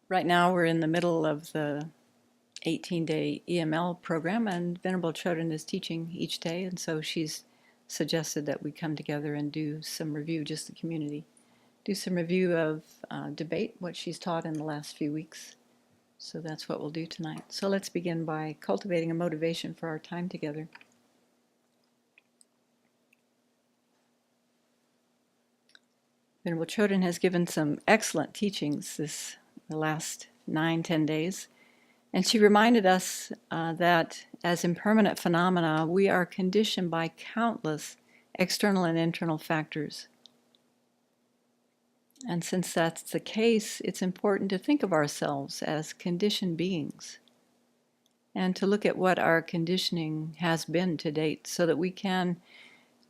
Right now we're in the middle of the 18-day EML program, and Venerable Chodron is teaching each day, and so she's suggested that we come together and do some review, just the community, do some review of debate, what she's taught in the last few weeks. So that's what we'll do tonight. So let's begin by cultivating a motivation for our time together. Venerable Chodron has given some excellent teachings the last 9-10 days. And she reminded us that as impermanent phenomena, we are conditioned by countless external and internal factors. And since that's the case, it's important to think of ourselves as conditioned beings and to look at what our conditioning has been to date so that we can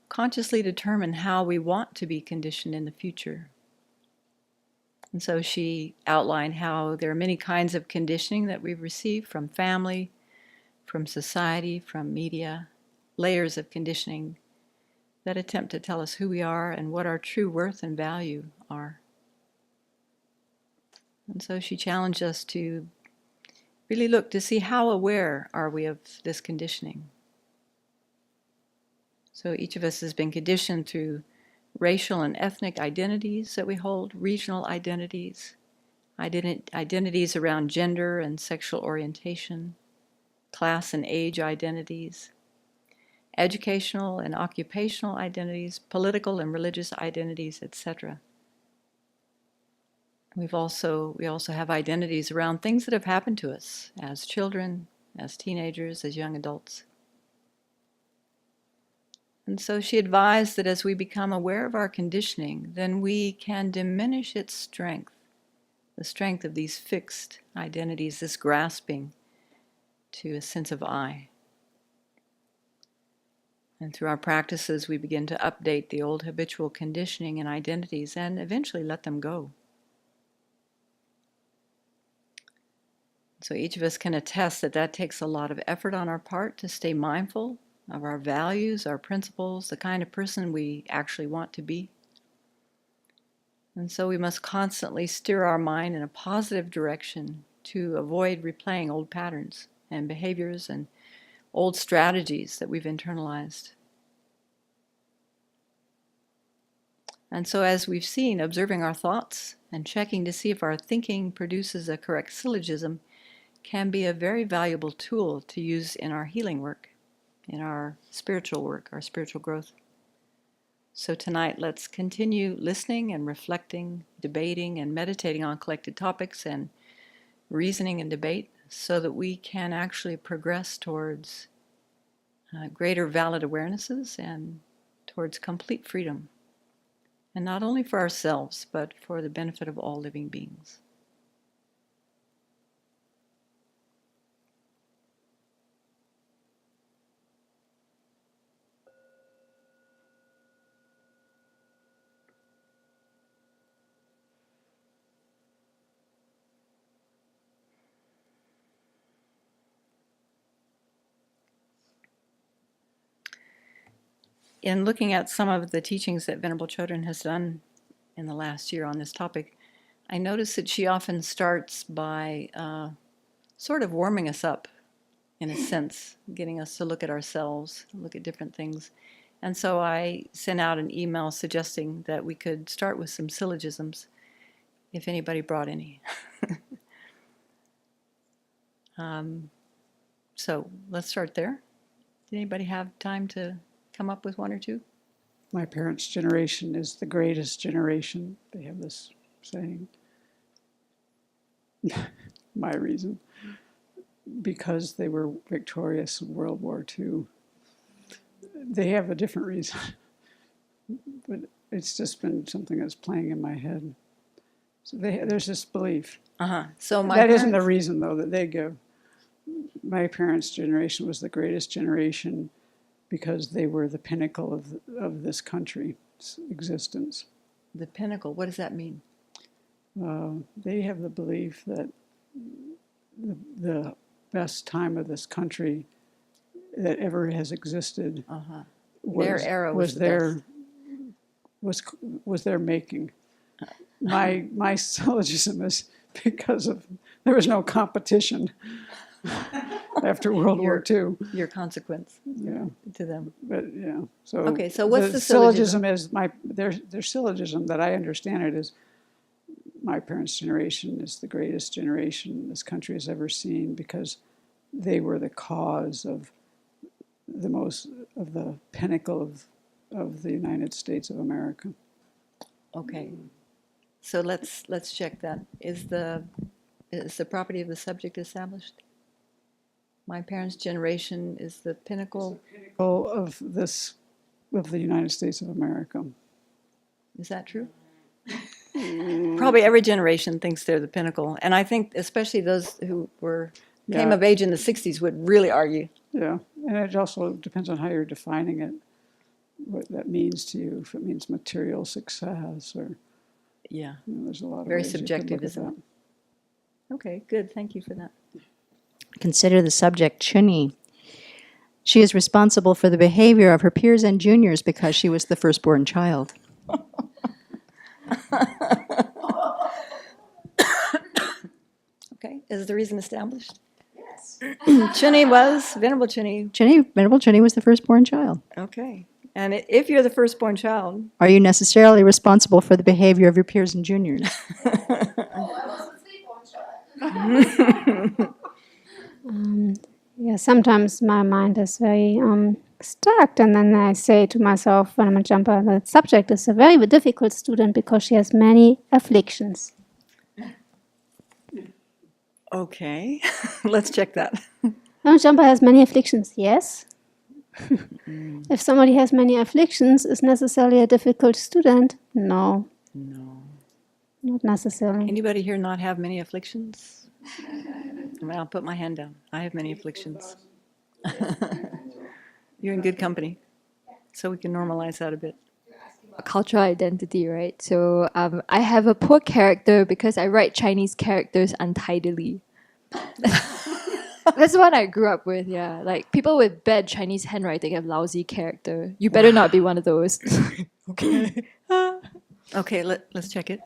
consciously determine how we want to be conditioned in the future. And so she outlined how there are many kinds of conditioning that we've received from family, from society, from media, layers of conditioning that attempt to tell us who we are and what our true worth and value are. And so she challenged us to really look to see how aware are we of this conditioning. So each of us has been conditioned through racial and ethnic identities that we hold, regional identities, identities around gender and sexual orientation, class and age identities, educational and occupational identities, political and religious identities, etc. We also have identities around things that have happened to us as children, as teenagers, as young adults. And so she advised that as we become aware of our conditioning, then we can diminish its strength, the strength of these fixed identities, this grasping to a sense of I. And through our practices, we begin to update the old habitual conditioning and identities and eventually let them go. So each of us can attest that that takes a lot of effort on our part to stay mindful of our values, our principles, the kind of person we actually want to be. And so we must constantly steer our mind in a positive direction to avoid replaying old patterns and behaviors and old strategies that we've internalized. And so as we've seen, observing our thoughts and checking to see if our thinking produces a correct syllogism can be a very valuable tool to use in our healing work, in our spiritual work, our spiritual growth. So tonight, let's continue listening and reflecting, debating and meditating on collected topics and reasoning and debate so that we can actually progress towards greater valid awarenesses and towards complete freedom. And not only for ourselves, but for the benefit of all living beings. In looking at some of the teachings that Venerable Chodron has done in the last year on this topic, I notice that she often starts by sort of warming us up, in a sense, getting us to look at ourselves, look at different things. And so I sent out an email suggesting that we could start with some syllogisms, if anybody brought any. So let's start there. Did anybody have time to come up with one or two? My parents' generation is the greatest generation. They have this saying. My reason. Because they were victorious in World War II. They have a different reason. But it's just been something that's playing in my head. So there's this belief. So that isn't the reason, though, that they give. My parents' generation was the greatest generation because they were the pinnacle of this country's existence. The pinnacle, what does that mean? They have the belief that the best time of this country that ever has existed their era was their making. My syllogism is because there was no competition after World War II. Your consequence Yeah, to them. but yeah. So Okay, so what's the syllogism? is their syllogism that I understand it is, my parents' generation is the greatest generation this country has ever seen because they were the cause of the pinnacle of the United States of America. Okay, so let's check that. Is the property of the subject established? My parents' generation is the pinnacle. Of the United States of America. Is that true? Probably every generation thinks they're the pinnacle, and I think especially those who came of age in the '60s would really argue. Yeah, and it also depends on how you're defining it, what that means to you. If it means material success, or there's a lot of Very ways you could subjective, look at isn't that. it? Okay, good. Thank you for that. Consider the subject Chuni. She is responsible for the behavior of her peers and juniors because she was the firstborn child. Okay, is the reason established? Yes. Venerable Chuni. Venerable Chuni was the firstborn child. Okay, and if you're the firstborn child, Are you necessarily responsible for the behavior of your peers and juniors? Yeah, sometimes my mind is very stuck, and then I say to myself when I'm a jumper, the subject is a very difficult student because she has many afflictions. okay, let's check that. A jumper has many afflictions, yes. If somebody has many afflictions, is necessarily a difficult student? No. No. Not necessarily. Anybody here not have many afflictions? Well, I'll put my hand down. I have many afflictions. You're in good company, so we can normalize that a bit. Cultural identity, right? So I have a poor character because I write Chinese characters untidily. That's what I grew up with, yeah. Like, people with bad Chinese handwriting have lousy character. You better not be one of those. Okay. Okay, let's check it.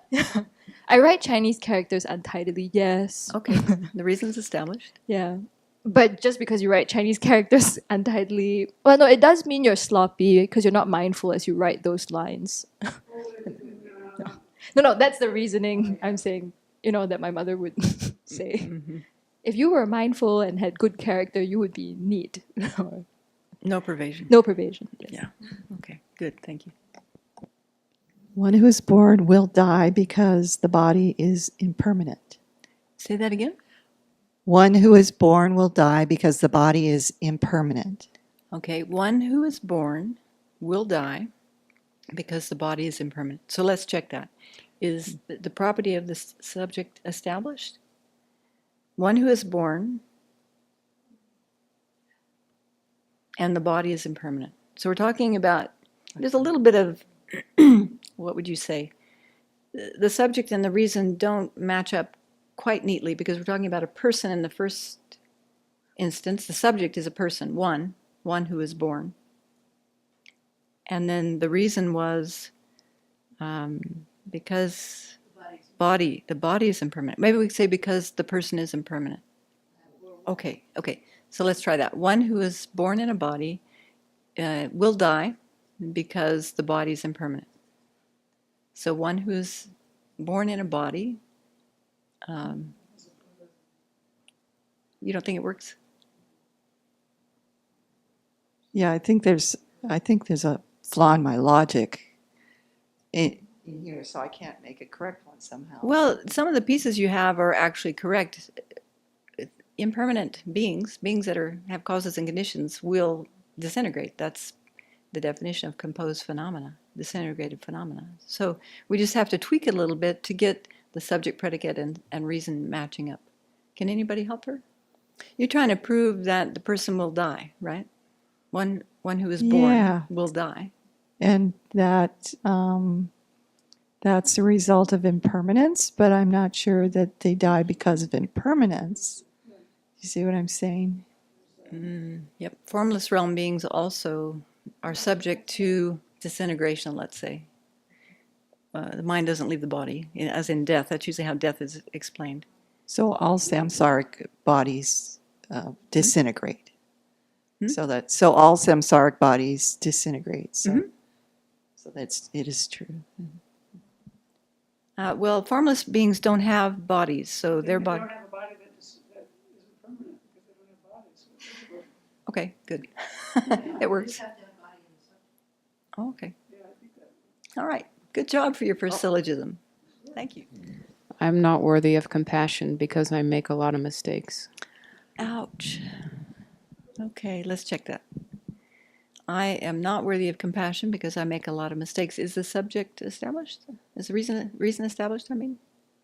I write Chinese characters untidily, yes. Okay, the reason's established. Yeah. But just because you write Chinese characters untidily, well, no, it does mean you're sloppy because you're not mindful as you write those lines. No, that's the reasoning I'm saying, that my mother would say. Mm-hmm. If you were mindful and had good character, you would be neat. No pervasion. No pervasion. Yes. Yeah. Okay, good. Thank you. One who is born will die because the body is impermanent. Say that again. One who is born will die because the body is impermanent. Okay, one who is born will die because the body is impermanent. So let's check that. Is the property of the subject established? One who is born and the body is impermanent. So we're talking about, there's a little bit of, what would you say? The subject and the reason don't match up quite neatly because we're talking about a person in the first instance. The subject is a person, one who is born. And then the reason was because the body is impermanent. Maybe we could say because the person is impermanent. Okay. So let's try that. One who is born in a body will die because the body is impermanent. So one who is born in a body, you don't think it works? Yeah, I think there's a flaw in my logic in here, so I can't make a correct one somehow. Well, some of the pieces you have are actually correct. Impermanent beings that have causes and conditions, will disintegrate. That's the definition of composed phenomena, disintegrated phenomena. So we just have to tweak it a little bit to get the subject, predicate, and reason matching up. Can anybody help her? You're trying to prove that the person will die, right? One who is born will die. And that that's a result of impermanence, but I'm not sure that they die because of impermanence. You see what I'm saying? Yep. Formless realm beings also are subject to disintegration, let's say. the mind doesn't leave the body, as in death. That's usually how death is explained. So all samsaric bodies disintegrate. So all samsaric bodies disintegrate. So, so it is true. Well, formless beings don't have bodies, so their body. They don't have a body that isn't permanent because they don't have bodies. Okay, good. It works. Oh, okay. All right. Good job for your first syllogism. Thank you. I'm not worthy of compassion because I make a lot of mistakes. Ouch. Okay, let's check that. I am not worthy of compassion because I make a lot of mistakes. Is the subject established? Is the reason established, I mean?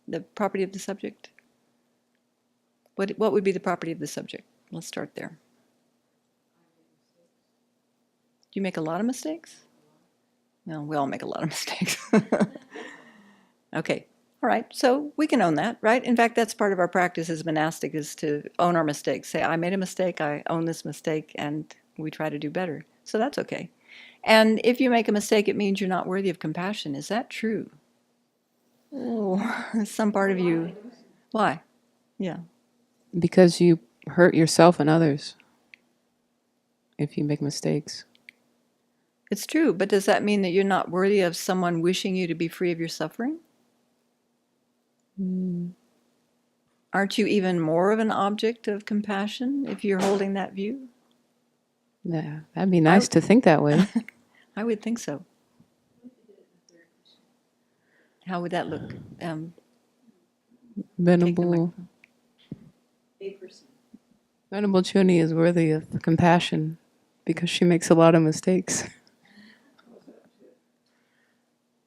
The property of the subject? What would be the property of the subject? Let's start there. Do you make a lot of mistakes? No, we all make a lot of mistakes. Okay. All right. So we can own that, right? In fact, that's part of our practice as monastic, is to own our mistakes. Say, I made a mistake, I own this mistake, and we try to do better. So that's okay. And if you make a mistake, it means you're not worthy of compassion. Is that true? Oh, some part of you. Why? Yeah. Because you hurt yourself and others if you make mistakes. It's true, but does that mean that you're not worthy of someone wishing you to be free of your suffering? Aren't you even more of an object of compassion if you're holding that view? Yeah, that'd be nice to think that way. I would think so. How would that look? Venerable Chuni is worthy of compassion because she makes a lot of mistakes.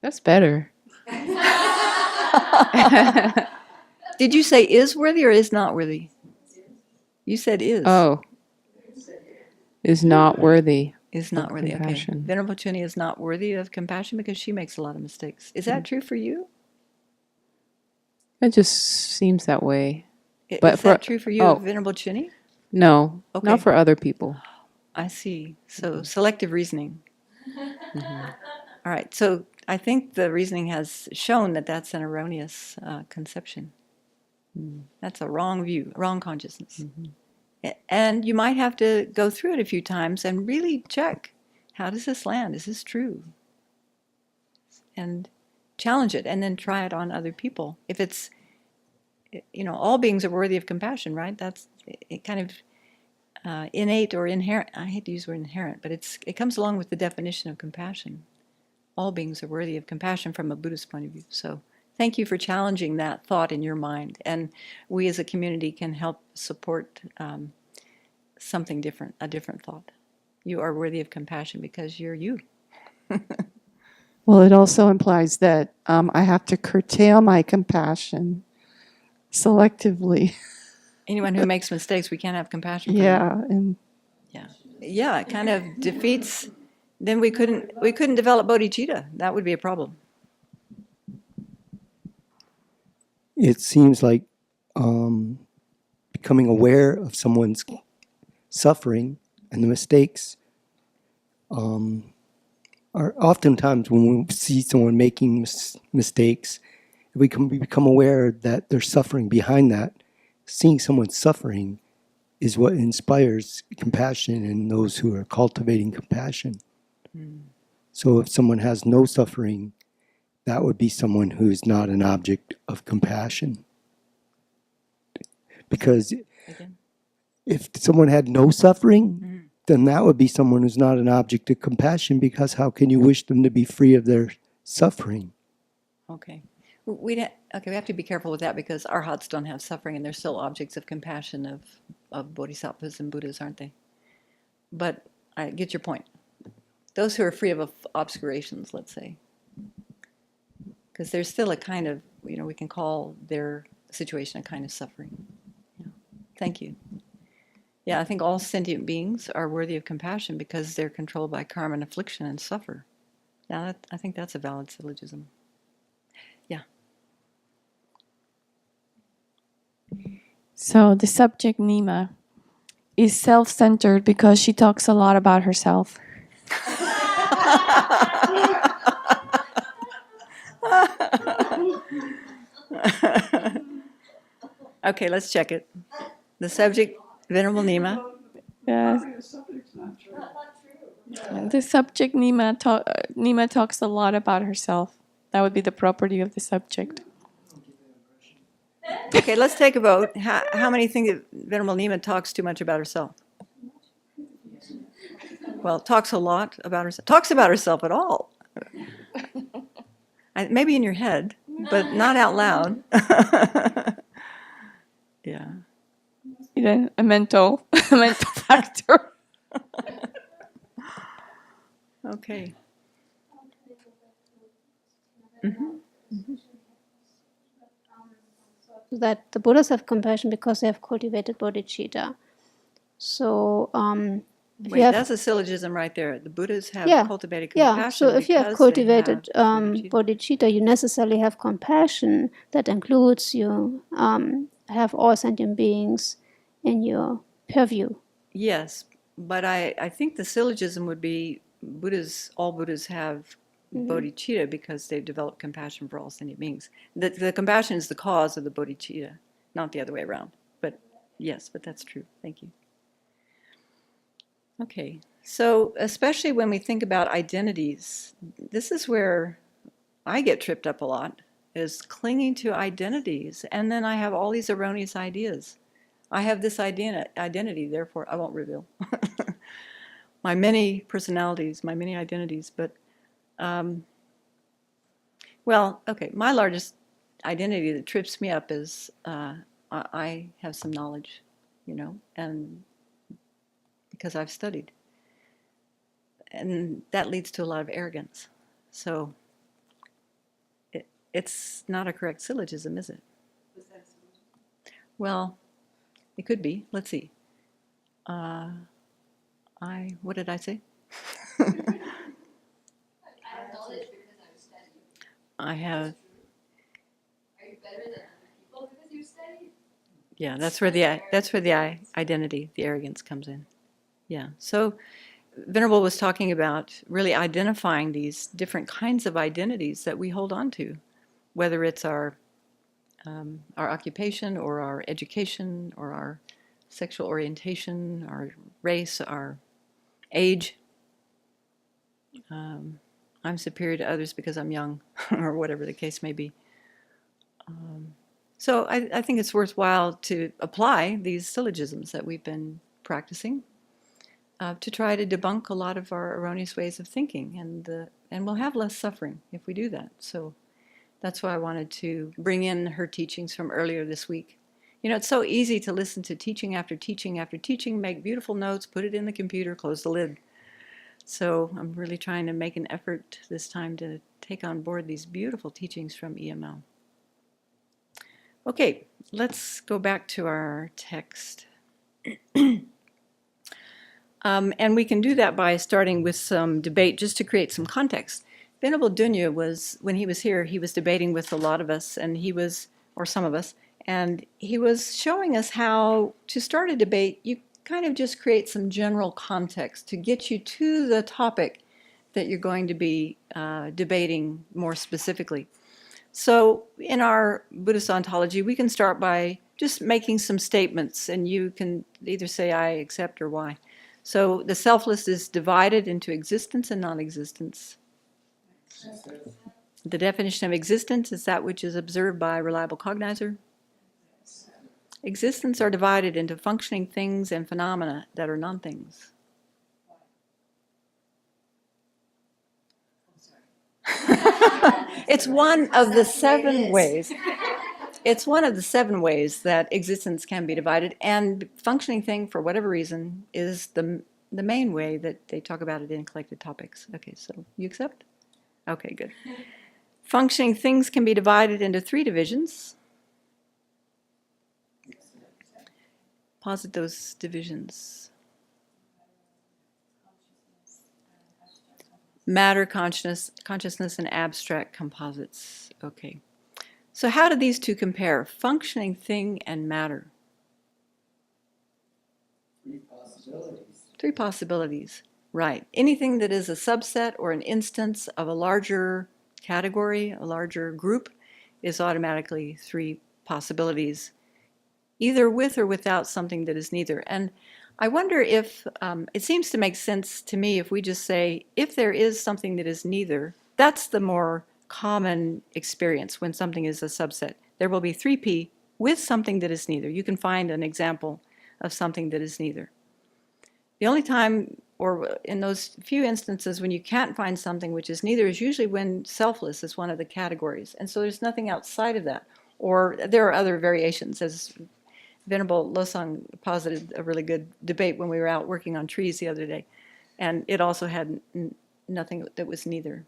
That's better. Did you say is worthy or is not worthy? You said is. Oh. Is not worthy. Is not worthy. Okay. Compassion. Venerable Chuni is not worthy of compassion because she makes a lot of mistakes. Is that true for you? It just seems that way. Is that true for you, Venerable Chuni? No, Okay. not for other people. I see. So selective reasoning. All right. So I think the reasoning has shown that that's an erroneous conception. That's a wrong view, wrong consciousness. And you might have to go through it a few times and really check, how does this land? Is this true? And challenge it and then try it on other people. If it's, all beings are worthy of compassion, right? That's it kind of innate or inherent. I hate to use the word inherent, but it comes along with the definition of compassion. All beings are worthy of compassion from a Buddhist point of view. So thank you for challenging that thought in your mind. And we as a community can help support something different, a different thought. You are worthy of compassion because you're you. Well, it also implies that I have to curtail my compassion selectively. Anyone who makes mistakes, we can't have compassion for. Yeah, and Yeah, it kind of defeats. Then we couldn't develop bodhicitta. That would be a problem. It seems like becoming aware of someone's suffering and the mistakes are oftentimes when we see someone making mistakes, if we can become aware that there's suffering behind that, seeing someone suffering is what inspires compassion in those who are cultivating compassion. So if someone has no suffering, that would be someone who is not an object of compassion. Because if someone had no suffering, then that would be someone who's not an object of compassion, because how can you wish them to be free of their suffering? Okay. We have to be careful with that because arhats don't have suffering and they're still objects of compassion of bodhisattvas and Buddhas, aren't they? But I get your point. Those who are free of obscurations, let's say. Because there's still a kind of, we can call their situation a kind of suffering. Yeah. Thank you. Yeah, I think all sentient beings are worthy of compassion because they're controlled by karma and affliction and suffer. Now, I think that's a valid syllogism. Yeah. So the subject, Nima, is self-centered because she talks a lot about herself. Okay, let's check it. The subject, Venerable Nima. Yes. The subject Nima talks a lot about herself. That would be the property of the subject. Okay, let's take a vote. How many think that Venerable Nima talks too much about herself? Well, talks a lot about herself. Talks about herself at all. Maybe in your head, but not out loud. Yeah. A mental factor. Okay. That the Buddhas have compassion because they have cultivated bodhicitta. So if Wait, you have, that's a syllogism right there. The Buddhas have Yeah, cultivated compassion. yeah. So if you have because they cultivated have bodhicitta. bodhicitta, you necessarily have compassion. That includes you have all sentient beings in your purview. Yes, but I think the syllogism would be all Buddhas have bodhicitta because they've developed compassion for all sentient beings. The compassion is the cause of the bodhicitta, not the other way around. But yes, but that's true. Thank you. Okay, so especially when we think about identities, this is where I get tripped up a lot, is clinging to identities. And then I have all these erroneous ideas. I have this identity, therefore I won't reveal my many personalities, my many identities. But, well, okay, my largest identity that trips me up is I have some knowledge, and because I've studied. And that leads to a lot of arrogance. So it's not a correct syllogism, is it? Well, it could be. Let's see. What did I say? I have. Are you better than other people because you studied? Yeah, that's where the identity, the arrogance comes in. Yeah. So Venerable was talking about really identifying these different kinds of identities that we hold on to, whether it's our occupation or our education or our sexual orientation, our race, our age. I'm superior to others because I'm young, or whatever the case may be. So I think it's worthwhile to apply these syllogisms that we've been practicing to try to debunk a lot of our erroneous ways of thinking, and we'll have less suffering if we do that. So that's why I wanted to bring in her teachings from earlier this week. It's so easy to listen to teaching after teaching after teaching, make beautiful notes, put it in the computer, close the lid. So I'm really trying to make an effort this time to take on board these beautiful teachings from EML. Okay, let's go back to our text. And we can do that by starting with some debate just to create some context. Venerable Dunya when he was here, he was debating with a lot of us, or some of us, and he was showing us how to start a debate, you kind of just create some general context to get you to the topic that you're going to be debating more specifically. So in our Buddhist ontology, we can start by just making some statements, and you can either say I accept or why. So the selfless is divided into existence and non-existence. The definition of existence is that which is observed by a reliable cognizer. Existence are divided into functioning things and phenomena that are non-things. It's one of the 7 ways. It's one of the 7 ways that existence can be divided, and functioning thing, for whatever reason, is the main way that they talk about it in collected topics. Okay, so you accept? Okay, good. Functioning things can be divided into 3 divisions. Posit those divisions. Matter, consciousness, and abstract composites. Okay. So how do these 2 compare? Functioning thing and matter. 3 possibilities. Right. Anything that is a subset or an instance of a larger category, a larger group, is automatically three possibilities, either with or without something that is neither. And I wonder if it seems to make sense to me if we just say, if there is something that is neither, that's the more common experience when something is a subset. There will be 3P with something that is neither. You can find an example of something that is neither. The only time, or in those few instances when you can't find something which is neither, is usually when selfless is one of the categories. And so there's nothing outside of that. Or there are other variations, as Venerable Losang posited a really good debate when we were out working on trees the other day. And it also had nothing that was neither.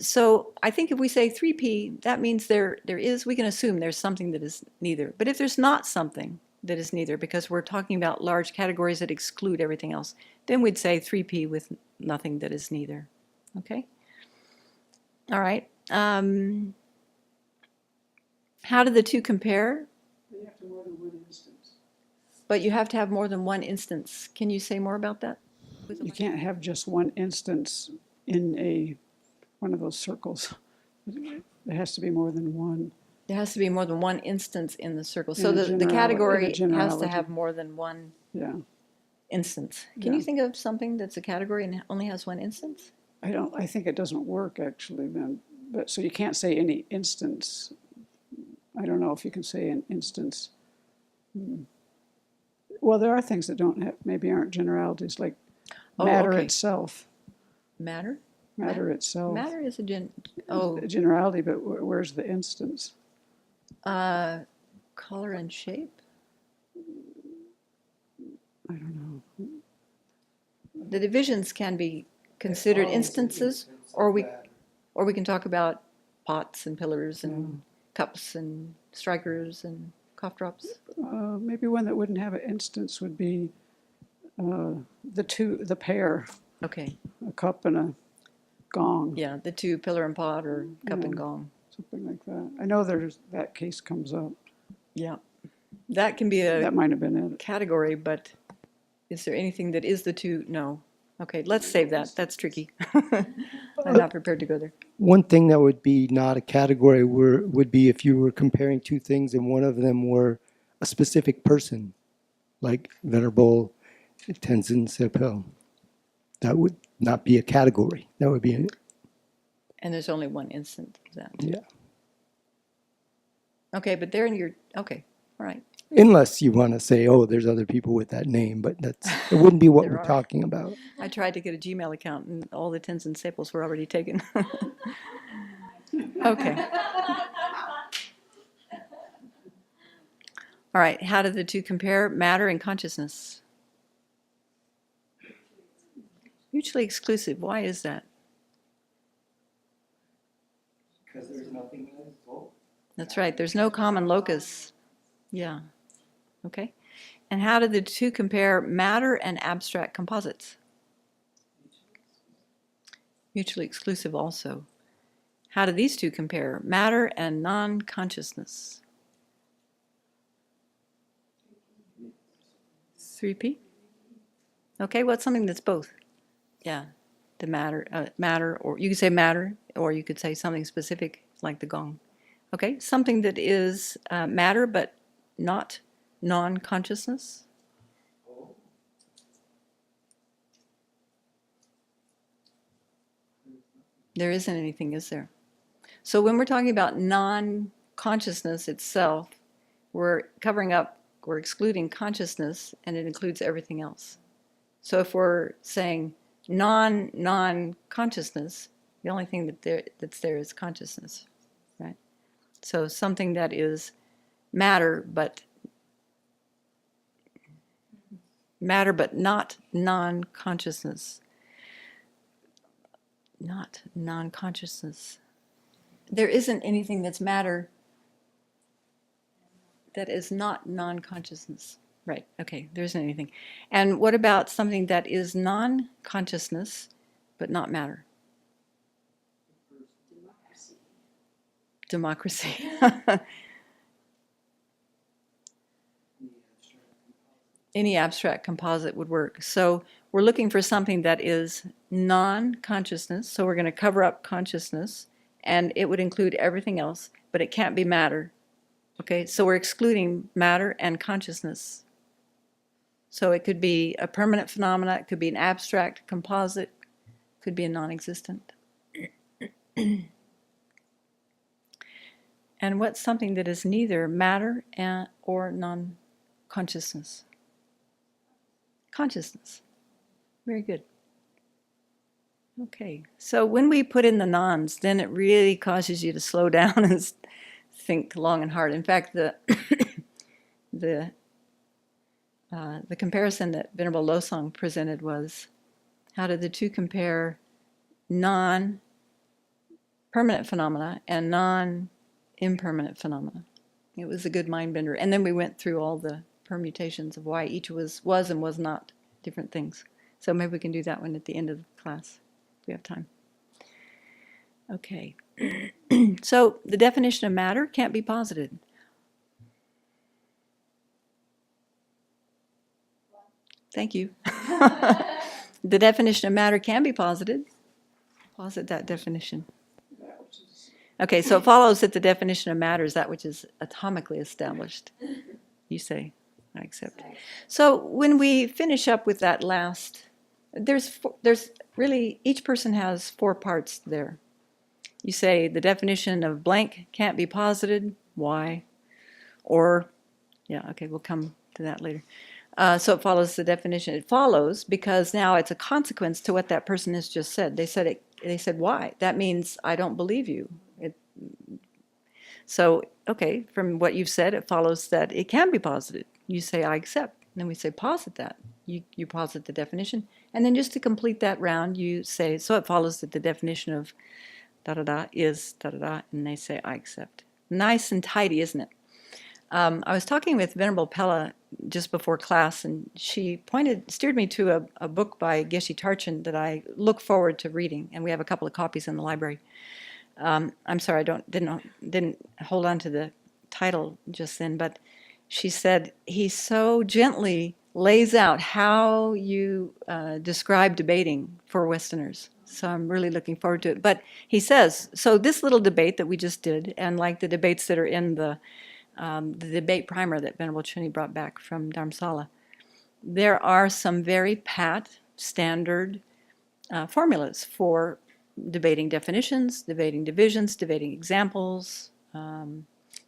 So I think if we say 3P, that means there is, we can assume there's something that is neither. But if there's not something that is neither, because we're talking about large categories that exclude everything else, then we'd say 3P with nothing that is neither. Okay? All right. How do the two compare? You have to more than one instance. But you have to have more than one instance. Can you say more about that? You can't have just one instance in one of those circles. There has to be more than one. There has to be more than one instance in the circle. So In a the category has to generality. have more than one Yeah. instance. Can you think of something that's a category and only has one instance? I think it doesn't work actually then. But so you can't say any instance. I don't know if you can say an instance. Well, there are things that maybe aren't generalities, like matter itself. Matter? Matter itself. Matter is a A generality, but where's the instance? Color and shape? I don't know. The divisions can be considered instances, or we can talk about pots and pillars and cups and strikers and cough drops. Maybe one that wouldn't have an instance would be the pair, Okay, a cup and a gong. yeah, the two, pillar and pot, or cup and Yeah. gong. Something like that. I know that case comes up. Yeah, that can be That a might have been it. category, but is there anything that is the two? No. Okay, let's save that. That's tricky. I'm not prepared to go there. One thing that would be not a category would be if you were comparing two things and one of them were a specific person, like Venerable Tenzin Sepel. That would not be a category. That would be And there's only one instance of that. yeah. Okay, but they're in your, okay, all right. Unless you want to say, oh, there's other people with that name, but it wouldn't be what There we're are. talking about. I tried to get a Gmail account and all the Tenzin Sepals were already taken. Okay. All right, how do the two compare? Matter and consciousness. Mutually exclusive. Why is that? Because there's nothing else. That's right. There's no common locus. Yeah. Okay. And how do the two compare? Matter and abstract composites. Mutually exclusive also. How do these two compare? Matter and non-consciousness. 3P? Okay, what's something that's both? Yeah, the matter, or you could say matter, or you could say something specific like the gong. Okay, something that is matter but not non-consciousness. There isn't anything, is there? So when we're talking about non-consciousness itself, we're excluding consciousness, and it includes everything else. So if we're saying non-consciousness, the only thing that's there is consciousness, right? So something that is matter, but not non-consciousness. Not non-consciousness. There isn't anything that's matter that is not non-consciousness. Right, okay, there isn't anything. And what about something that is non-consciousness but not matter? Democracy. Any abstract composite would work. So we're looking for something that is non-consciousness, so we're going to cover up consciousness and it would include everything else, but it can't be matter. Okay, so we're excluding matter and consciousness. So it could be a permanent phenomena, it could be an abstract composite, it could be a non-existent. And what's something that is neither matter or non-consciousness? Consciousness. Very good. Okay, so when we put in the nons, then it really causes you to slow down and think long and hard. In fact, the comparison that Venerable Losong presented was, how did the two compare non-permanent phenomena and non-impermanent phenomena? It was a good mind bender. And then we went through all the permutations of why each was and was not different things. So maybe we can do that one at the end of the class, if we have time. Okay. So the definition of matter can't be posited. Thank you. The definition of matter can be posited. Posit that definition. Okay, so it follows that the definition of matter is that which is atomically established. You say, I accept. So when we finish up with that last, there's really, each person has 4 parts there. You say the definition of blank can't be posited. Why? Or, yeah, okay, we'll come to that later. So it follows the definition. It follows because now it's a consequence to what that person has just said. They said why? That means I don't believe you. So, okay, from what you've said, it follows that it can be posited. You say I accept. And then we say posit that. You posit the definition. And then just to complete that round, you say, so it follows that the definition of da-da-da is da-da-da, and they say I accept. Nice and tidy, isn't it? I was talking with Venerable Pella just before class, and she steered me to a book by Geshe Tarchin that I look forward to reading, and we have a couple of copies in the library. I'm sorry, I didn't hold on to the title just then, but she said he so gently lays out how you describe debating for Westerners. So I'm really looking forward to it. But he says, so this little debate that we just did, and like the debates that are in the debate primer that Venerable Chuni brought back from Dharamsala, there are some very pat, standard formulas for debating definitions, debating divisions, debating examples,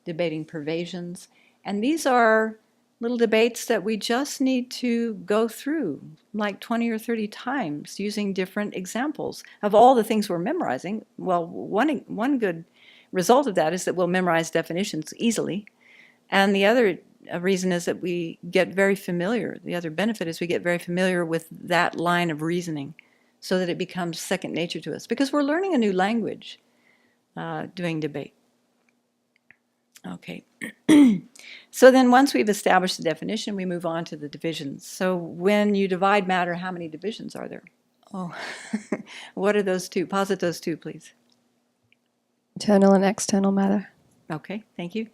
debating pervasions. And these are little debates that we just need to go through like 20 or 30 times using different examples of all the things we're memorizing. Well, one good result of that is that we'll memorize definitions easily. And the other reason is that we get very familiar. The other benefit is we get very familiar with that line of reasoning so that it becomes second nature to us because we're learning a new language doing debate. Okay. So then once we've established the definition, we move on to the divisions. So when you divide matter, how many divisions are there? Oh, what are those two? Posit those two, please. Internal and external matter. Okay, thank you.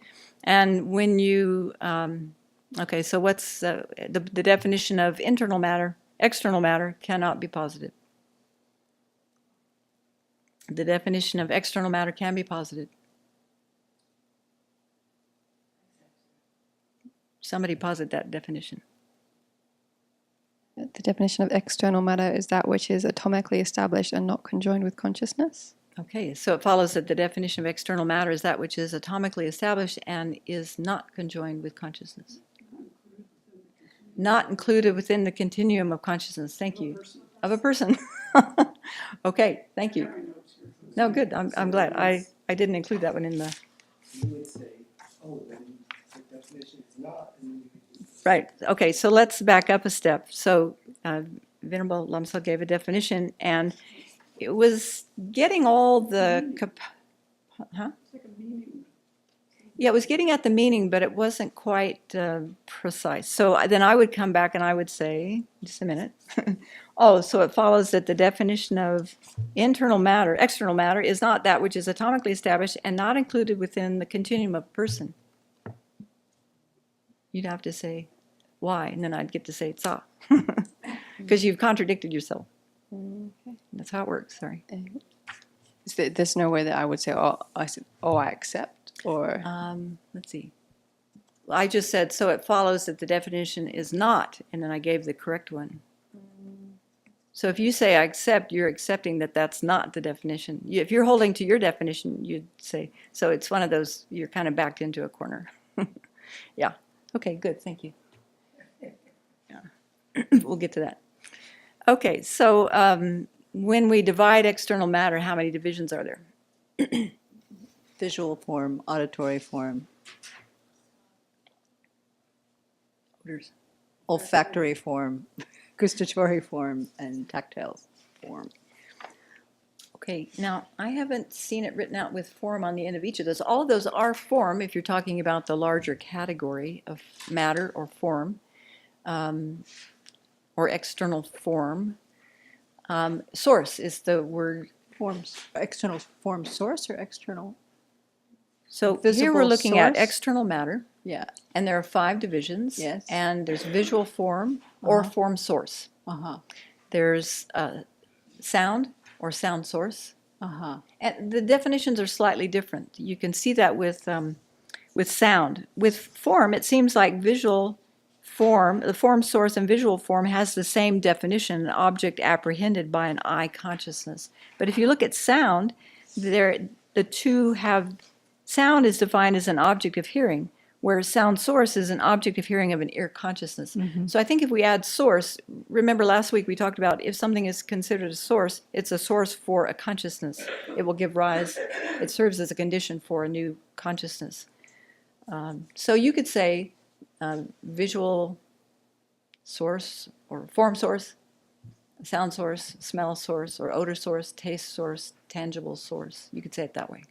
And when you, okay, so what's the definition of internal matter? External matter cannot be posited. The definition of external matter can be posited. Somebody posit that definition. The definition of external matter is that which is atomically established and not conjoined with consciousness. Okay, so it follows that the definition of external matter is that which is atomically established and is not conjoined with consciousness. Not included within the continuum of consciousness. Thank you. Of a person. Okay, thank you. No, good. I'm glad. I didn't include that one in the... You would say, oh, then the definition is not. Right. Okay, so let's back up a step. So Venerable Lamsal gave a definition, and it was getting all the... Yeah, it was getting at the meaning, but it wasn't quite precise. So then I would come back and I would say, just a minute. Oh, so it follows that the definition of external matter is not that which is atomically established and not included within the continuum of person. You'd have to say why, and then I'd get to say tsa, because you've contradicted yourself. Okay. That's how it works, sorry. There's no way that I would say, oh, I accept, or Let's see. I just said, so it follows that the definition is not, and then I gave the correct one. So if you say I accept, you're accepting that that's not the definition. If you're holding to your definition, you'd say, so it's one of those, you're kind of backed into a corner. Yeah. Okay, good. Thank you. Yeah. We'll get to that. Okay, so when we divide external matter, how many divisions are there? Visual form, auditory form, Odors. olfactory form, gustatory form, and tactile form. Okay, now I haven't seen it written out with form on the end of each of those. All of those are form if you're talking about the larger category of matter or form, or external form. Source is the word. Forms, external form source or external? So here Visible we're looking at source? external matter, Yeah. and there are 5 divisions. Yes. And there's visual form or Uh-huh. form source. Uh-huh. There's sound or sound source. Uh-huh. And the definitions are slightly different. You can see that with sound. With form, it seems like visual form, the form source and visual form has the same definition, an object apprehended by an eye consciousness. But if you look at sound, the two have, sound is defined as an object of hearing, whereas sound source is an object of hearing of an ear consciousness. So I think if we add source, remember last week we talked about if something is considered a source, it's a source for a consciousness. It will give rise, it serves as a condition for a new consciousness. So you could say visual source or form source, sound source, smell source, or odor source, taste source, tangible source. You could say it that way.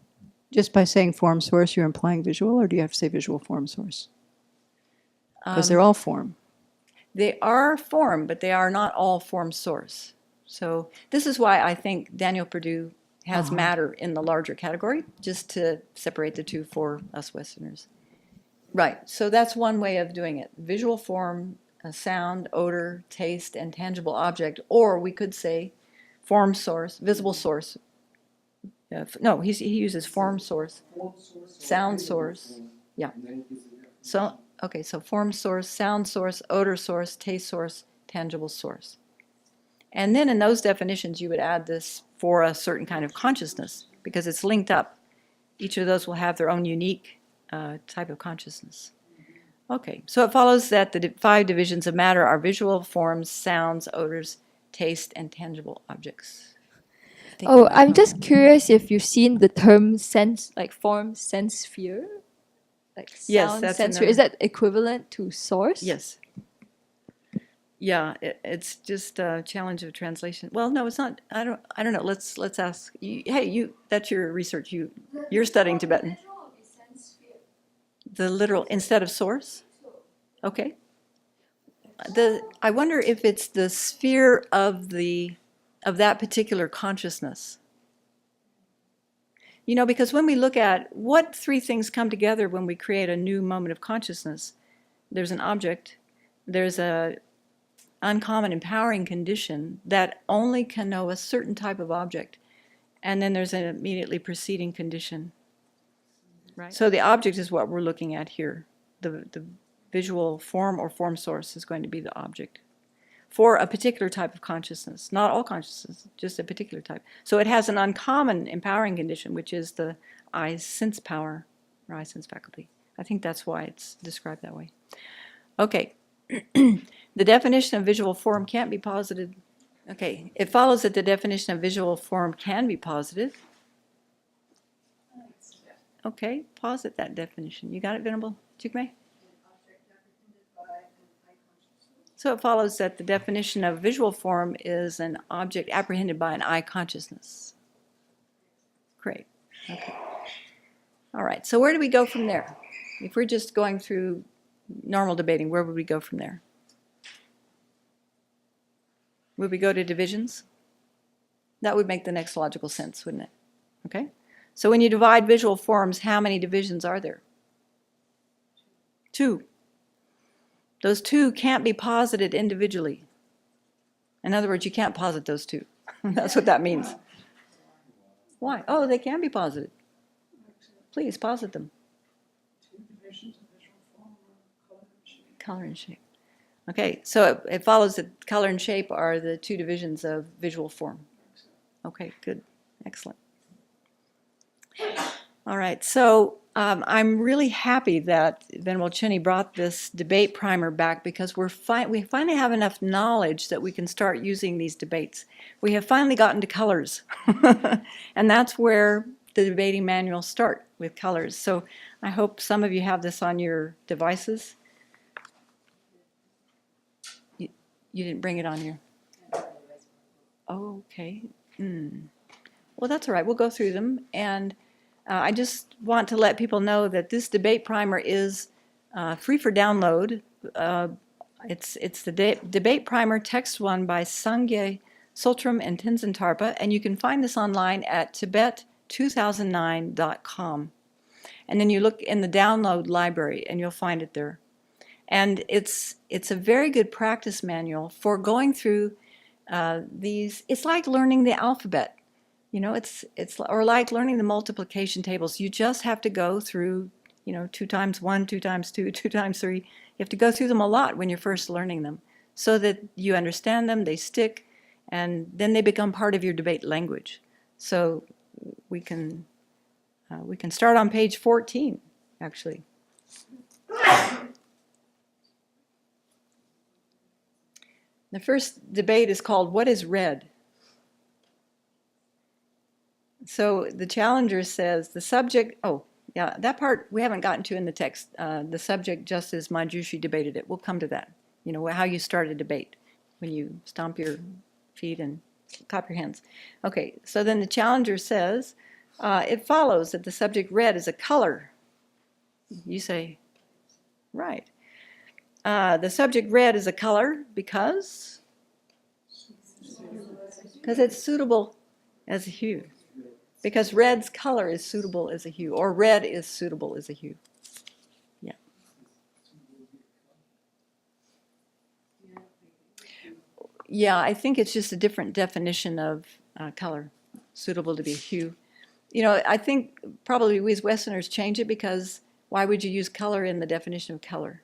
Just by saying form source, you're implying visual, or do you have to say visual form source? Because they're all form. They are form, but they are not all form source. So this is why I think Daniel Perdue has matter in the larger category, just to separate the two for us Westerners. Right, so that's one way of doing it. Visual form, sound, odor, taste, and tangible object. Or we could say form source, visible source. No, he uses form source, sound source. Yeah. So, okay, so form source, sound source, odor source, taste source, tangible source. And then in those definitions, you would add this for a certain kind of consciousness, because it's linked up. Each of those will have their own unique type of consciousness. Okay, so it follows that the 5 divisions of matter are visual, forms, sounds, odors, taste, and tangible objects. Oh, I'm just curious if you've seen the term sense, like form, sense sphere? Like Yes, sound, that's sense sphere. Is that equivalent to source? Yes. Yeah, it's just a challenge of translation. Well, no, it's not. I don't know. Let's ask. Hey, that's your research. You're studying Tibetan. The literal instead of source. Okay. I wonder if it's the sphere of that particular consciousness. You know, because when we look at what 3 things come together when we create a new moment of consciousness, there's an object, there's a uncommon empowering condition that only can know a certain type of object, and then there's an immediately preceding condition. Right. So the object is what we're looking at here. The visual form or form source is going to be the object for a particular type of consciousness, not all consciousness, just a particular type. So it has an uncommon empowering condition, which is the eye sense power, or eye sense faculty. I think that's why it's described that way. Okay, the definition of visual form can't be posited. Okay, it follows that the definition of visual form can be posited. Okay, posit that definition. You got it, Venerable Chukme? So it follows that the definition of visual form is an object apprehended by an eye consciousness. Great. Okay. All right, so where do we go from there? If we're just going through normal debating, where would we go from there? Would we go to divisions? That would make the next logical sense, wouldn't it? Okay. So when you divide visual forms, how many divisions are there? 2. Those 2 can't be posited individually. In other words, you can't posit those 2. That's what that means. Why? Oh, they can be posited. Please posit them. Color and shape. Okay, so it follows that color and shape are the two divisions of visual form. Okay, good. Excellent. All right, so I'm really happy that Venerable Chinny brought this debate primer back, because we finally have enough knowledge that we can start using these debates. We have finally gotten to colors, and that's where the debating manuals start, with colors. So I hope some of you have this on your devices. You didn't bring it on your... Oh, okay. Well, that's all right. We'll go through them. And I just want to let people know that this debate primer is free for download. It's the debate primer text one by Sangye Sultram and Tenzin Tarpa, and you can find this online at tibet2009.com. And then you look in the download library and you'll find it there. And it's a very good practice manual for going through these. It's like learning the alphabet. You know, it's or like learning the multiplication tables. You just have to go through, 2 times 1, 2 times 2, 2 times 3. You have to go through them a lot when you're first learning them, so that you understand them, they stick, and then they become part of your debate language. So we can start on page 14, actually. The first debate is called, "What is red?" So the challenger says the subject, that part we haven't gotten to in the text. The subject, just as Manjushri debated it. We'll come to that. How you start a debate, when you stomp your feet and clap your hands. Okay, so then the challenger says, it follows that the subject red is a color. You say, right. The subject red is a color because it's suitable as a hue. Because red's color is suitable as a hue, or red is suitable as a hue. Yeah. Yeah, I think it's just a different definition of color, suitable to be a hue. I think probably we as Westerners change it, because why would you use color in the definition of color?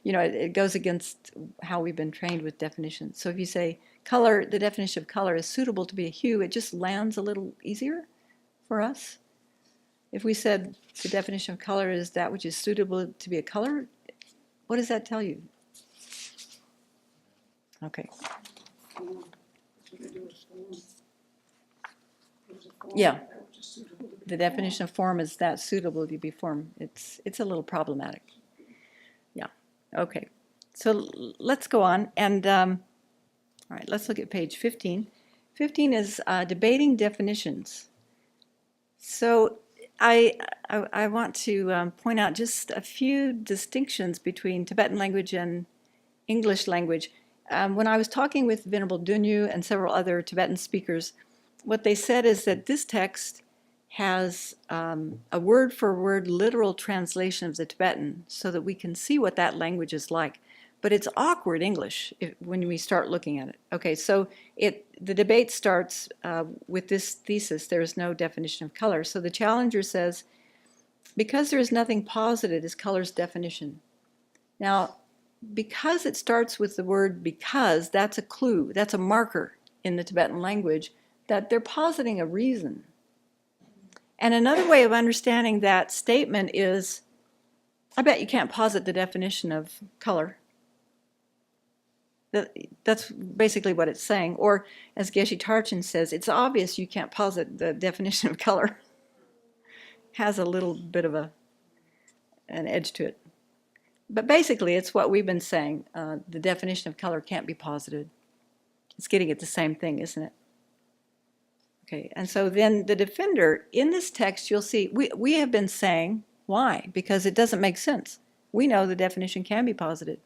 It goes against how we've been trained with definitions. So if you say color, the definition of color is suitable to be a hue, it just lands a little easier for us. If we said the definition of color is that which is suitable to be a color, what does that tell you? Okay. Yeah. The definition of form is that suitable to be form. It's a little problematic. Yeah. Okay. So let's go on. And all right, let's look at page 15. 15 is debating definitions. So I want to point out just a few distinctions between Tibetan language and English language. When I was talking with Venerable Dunyu and several other Tibetan speakers, what they said is that this text has a word-for-word literal translation of the Tibetan, so that we can see what that language is like. But it's awkward English when we start looking at it. Okay, so the debate starts with this thesis: there is no definition of color. So the challenger says, because there is nothing posited as color's definition. Now, because it starts with the word because, that's a clue, that's a marker in the Tibetan language that they're positing a reason. And another way of understanding that statement is, I bet you can't posit the definition of color. That's basically what it's saying. Or, as Geshe Tarchin says, it's obvious you can't posit the definition of color. Has a little bit of an edge to it. But basically, it's what we've been saying. The definition of color can't be posited. It's getting at the same thing, isn't it? Okay, and so then the defender, in this text, you'll see, we have been saying, why? Because it doesn't make sense. We know the definition can be posited.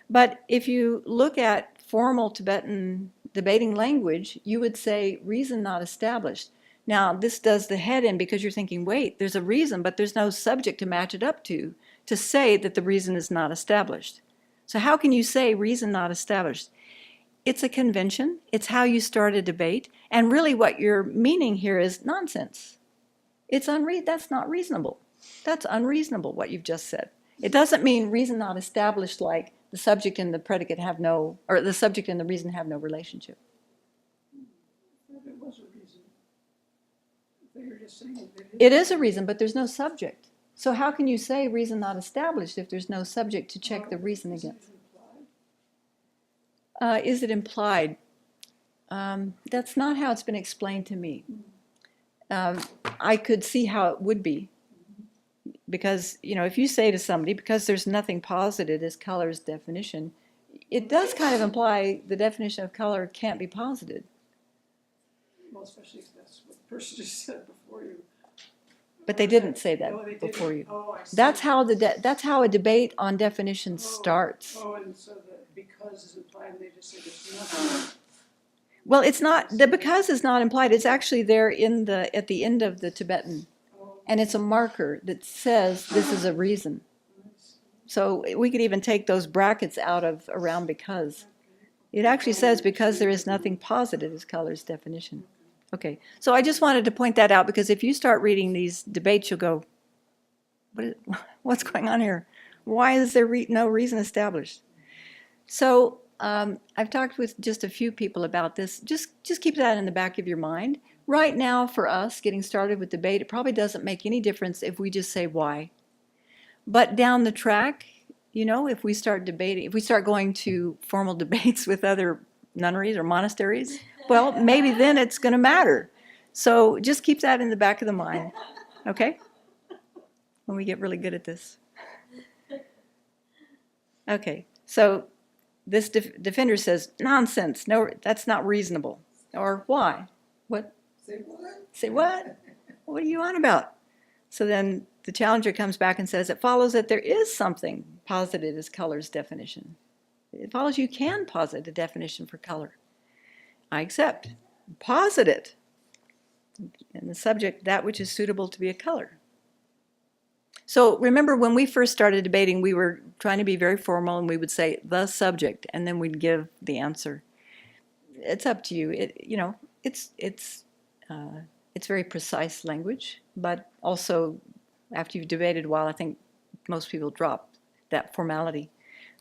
But if you look at formal Tibetan debating language, you would say reason not established. Now, this does the head in, because you're thinking, wait, there's a reason, but there's no subject to match it up to say that the reason is not established. So how can you say reason not established? it's a convention. It's how you start a debate. And really what you're meaning here is nonsense. That's not reasonable. That's unreasonable, what you've just said. It doesn't mean reason not established, like the subject and the predicate have no, or the subject and the reason have no relationship. It was a reason. They were just saying It is a reason, but there's no subject. So how can you say reason not established if there's no subject to check the reason against? Is it implied? That's not how it's been explained to me. I could see how it would be. Because, if you say to somebody, because there's nothing posited as color's definition, it does kind of imply the definition of color can't be posited. Well, especially if that's what the person just said before you. But they didn't say Oh, they that didn't? before you. Oh, I see. That's how a debate on definitions starts. Oh, and so that because is implied, and they just say there's nothing. Well, it's not, the because is not implied. It's actually there at the end of the Tibetan. And it's a marker that says this is a reason. So we could even take those brackets out of around because. It actually says because there is nothing posited as color's definition. Okay, so I just wanted to point that out because if you start reading these debates, you'll go, what's going on here? Why is there no reason established? So I've talked with just a few people about this. Just keep that in the back of your mind. Right now, for us, getting started with debate, it probably doesn't make any difference if we just say why. But down the track, if we start debating, if we start going to formal debates with other nunneries or monasteries, well, maybe then it's going to matter. So just keep that in the back of the mind, okay? When we get really good at this. Okay, so this defender says, nonsense, no, that's not reasonable. Or why? What? Say what? Say what? What are you on about? So then the challenger comes back and says, it follows that there is something posited as color's definition. It follows you can posit a definition for color. I accept. Posit it. And the subject, that which is suitable to be a color. So remember when we first started debating, we were trying to be very formal and we would say the subject and then we'd give the answer. It's up to you. It's very precise language, but also after you've debated a while, I think most people drop that formality.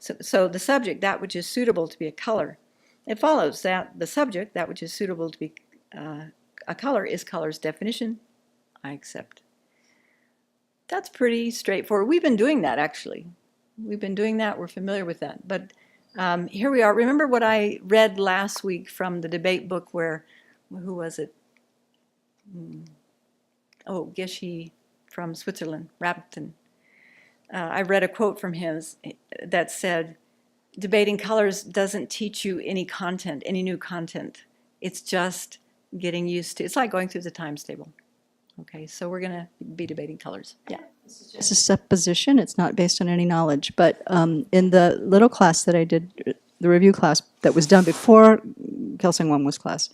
So the subject, that which is suitable to be a color, it follows that the subject, that which is suitable to be a color, is color's definition. I accept. That's pretty straightforward. We've been doing that, actually. We've been doing that. We're familiar with that. But here we are. Remember what I read last week from the debate book where, who was it? Oh, Geshe from Switzerland, Rapton. I read a quote from him that said, debating colors doesn't teach you any content, any new content. It's just getting used to, it's like going through the times table. Okay, so we're going to be debating colors. Yeah. It's a supposition. It's not based on any knowledge. But in the little class that I did, the review class that was done before Kelsang Wang's class,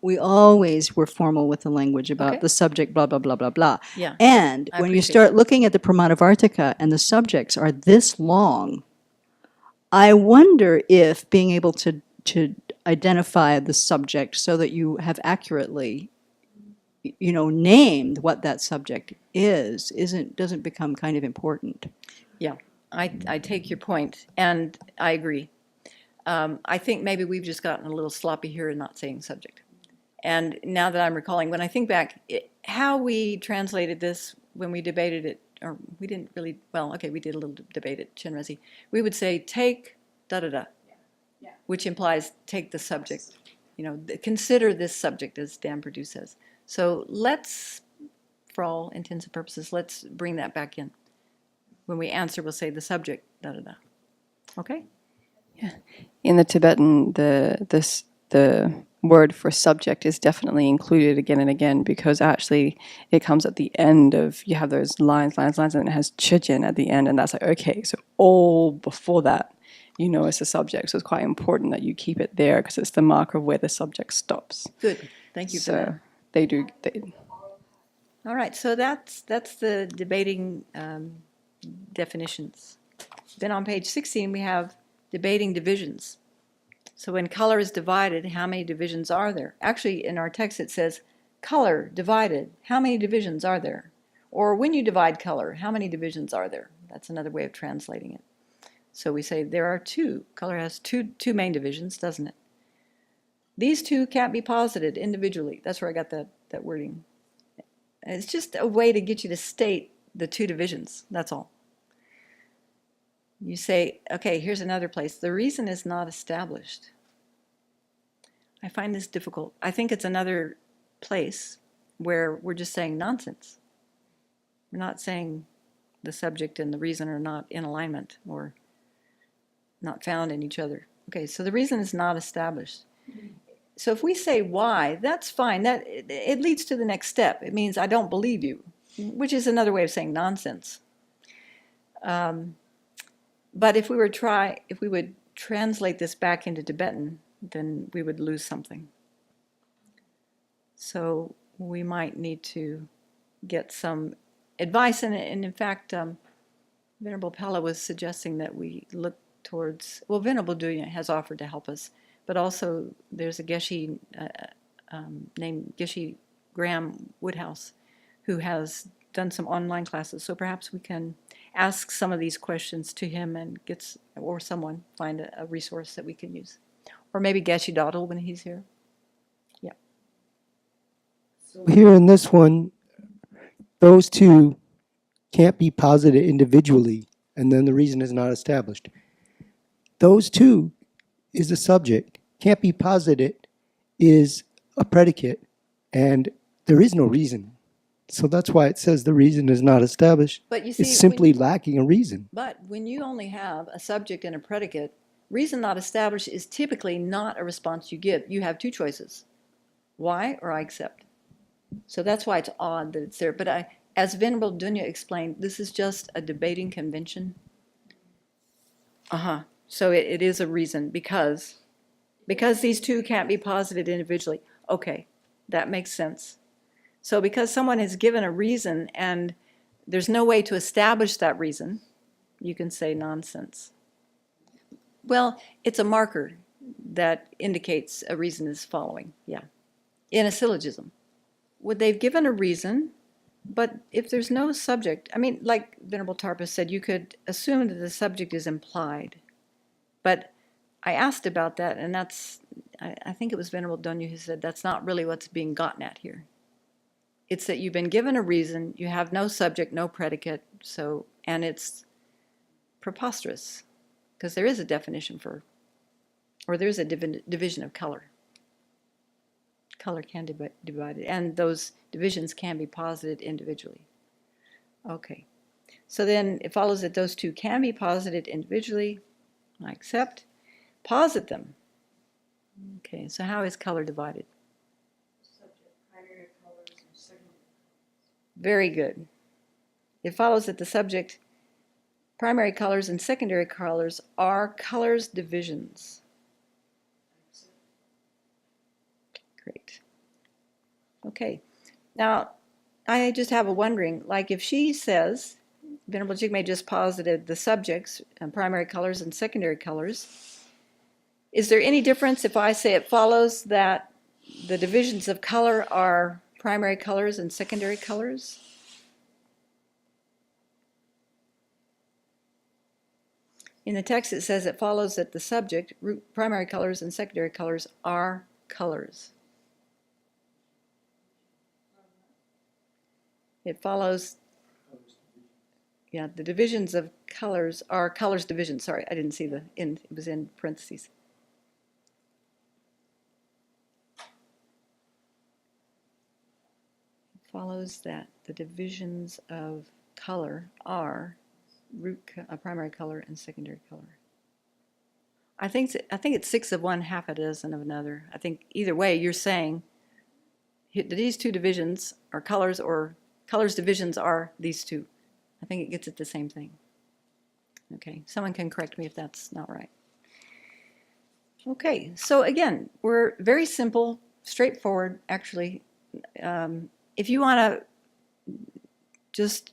we always were formal with the language about the subject, blah, blah, blah, blah, blah. Yeah. And I when you appreciate start looking at the Pramanavartika and the subjects are this long, I wonder if being able to identify the subject so that you have accurately named what that subject doesn't become kind of important. Yeah, I take your point, and I agree. I think maybe we've just gotten a little sloppy here in not saying subject. And now that I'm recalling, when I think back, how we translated this when we debated it, or we didn't really, well, okay, we did a little debate at Chenrezig. We would say, take da-da-da, which implies take the subject. Consider this subject, as Dan Perdue says. So let's, for all intents and purposes, let's bring that back in. When we answer, we'll say the subject, da-da-da. Okay? Yeah. In the Tibetan, the word for subject is definitely included again and again because actually it comes at the end of, you have those lines, and then it has chijin at the end, and that's like, okay, so all before that, it's a subject. So it's quite important that you keep it there because it's the marker of where the subject stops. Good. Thank you for that. They do. All right, so that's the debating definitions. Then on page 16, we have debating divisions. So when color is divided, how many divisions are there? Actually, in our text it says, color divided, how many divisions are there? Or when you divide color, how many divisions are there? That's another way of translating it. So we say there are two. Color has two main divisions, doesn't it? These two can't be posited individually. That's where I got that wording. It's just a way to get you to state the two divisions, that's all. You say, okay, here's another place. The reason is not established. I find this difficult. I think it's another place where we're just saying nonsense. We're not saying the subject and the reason are not in alignment or not found in each other. Okay, so the reason is not established. So if we say why, that's fine. That it leads to the next step. It means I don't believe you, which is another way of saying nonsense. But if we would translate this back into Tibetan, then we would lose something. So we might need to get some advice. And in fact, Venerable Pala was suggesting that we look towards, well, Venerable Dunya has offered to help us, but also there's a Geshe named Geshe Graham Woodhouse who has done some online classes. So perhaps we can ask some of these questions to him and or someone find a resource that we can use. Or maybe Geshe Dottle when he's here. Yeah. Here in this one, those two can't be posited individually, and then the reason is not established. Those two is a subject, can't be posited is a predicate, and there is no reason. So that's why it says the reason is not established. But you see, it's simply lacking a reason. But when you only have a subject and a predicate, reason not established is typically not a response you give. You have two choices, why or I accept. So that's why it's odd that it's there. But as Venerable Dunya explained, this is just a debating convention. So it is a reason because these two can't be posited individually. Okay, that makes sense. So because someone has given a reason and there's no way to establish that reason, you can say nonsense. Well, it's a marker that indicates a reason is following, yeah. In a syllogism. They've given a reason, but if there's no subject, I mean, like Venerable Tarpa said, you could assume that the subject is implied. But I asked about that, and I think it was Venerable Dunya who said that's not really what's being gotten at here. It's that you've been given a reason, you have no subject, no predicate, and it's preposterous, because there is a definition there's a division of color. Color can be divided, and those divisions can be posited individually. Okay, so then it follows that those two can be posited individually. I accept. Posit them. Okay, so how is color divided? Very good. It follows that the subject, primary colors and secondary colors are colors divisions. Great. Okay. Now, I just have a wondering, like if she says, Venerable Jigme just posited the subjects, primary colors and secondary colors, is there any difference if I say it follows that the divisions of color are primary colors and secondary colors? In the text it says it follows that the subject, primary colors and secondary colors are colors. It follows, yeah, the divisions of colors are colors divisions. Sorry, I didn't see it was in parentheses. Follows that the divisions of color are primary color and secondary color. I think it's 6 of one, half a dozen of another. I think either way you're saying that these two divisions are colors, or colors divisions are these two. I think it gets at the same thing. Okay, someone can correct me if that's not right. Okay, so again, we're very simple, straightforward, actually. If you want to just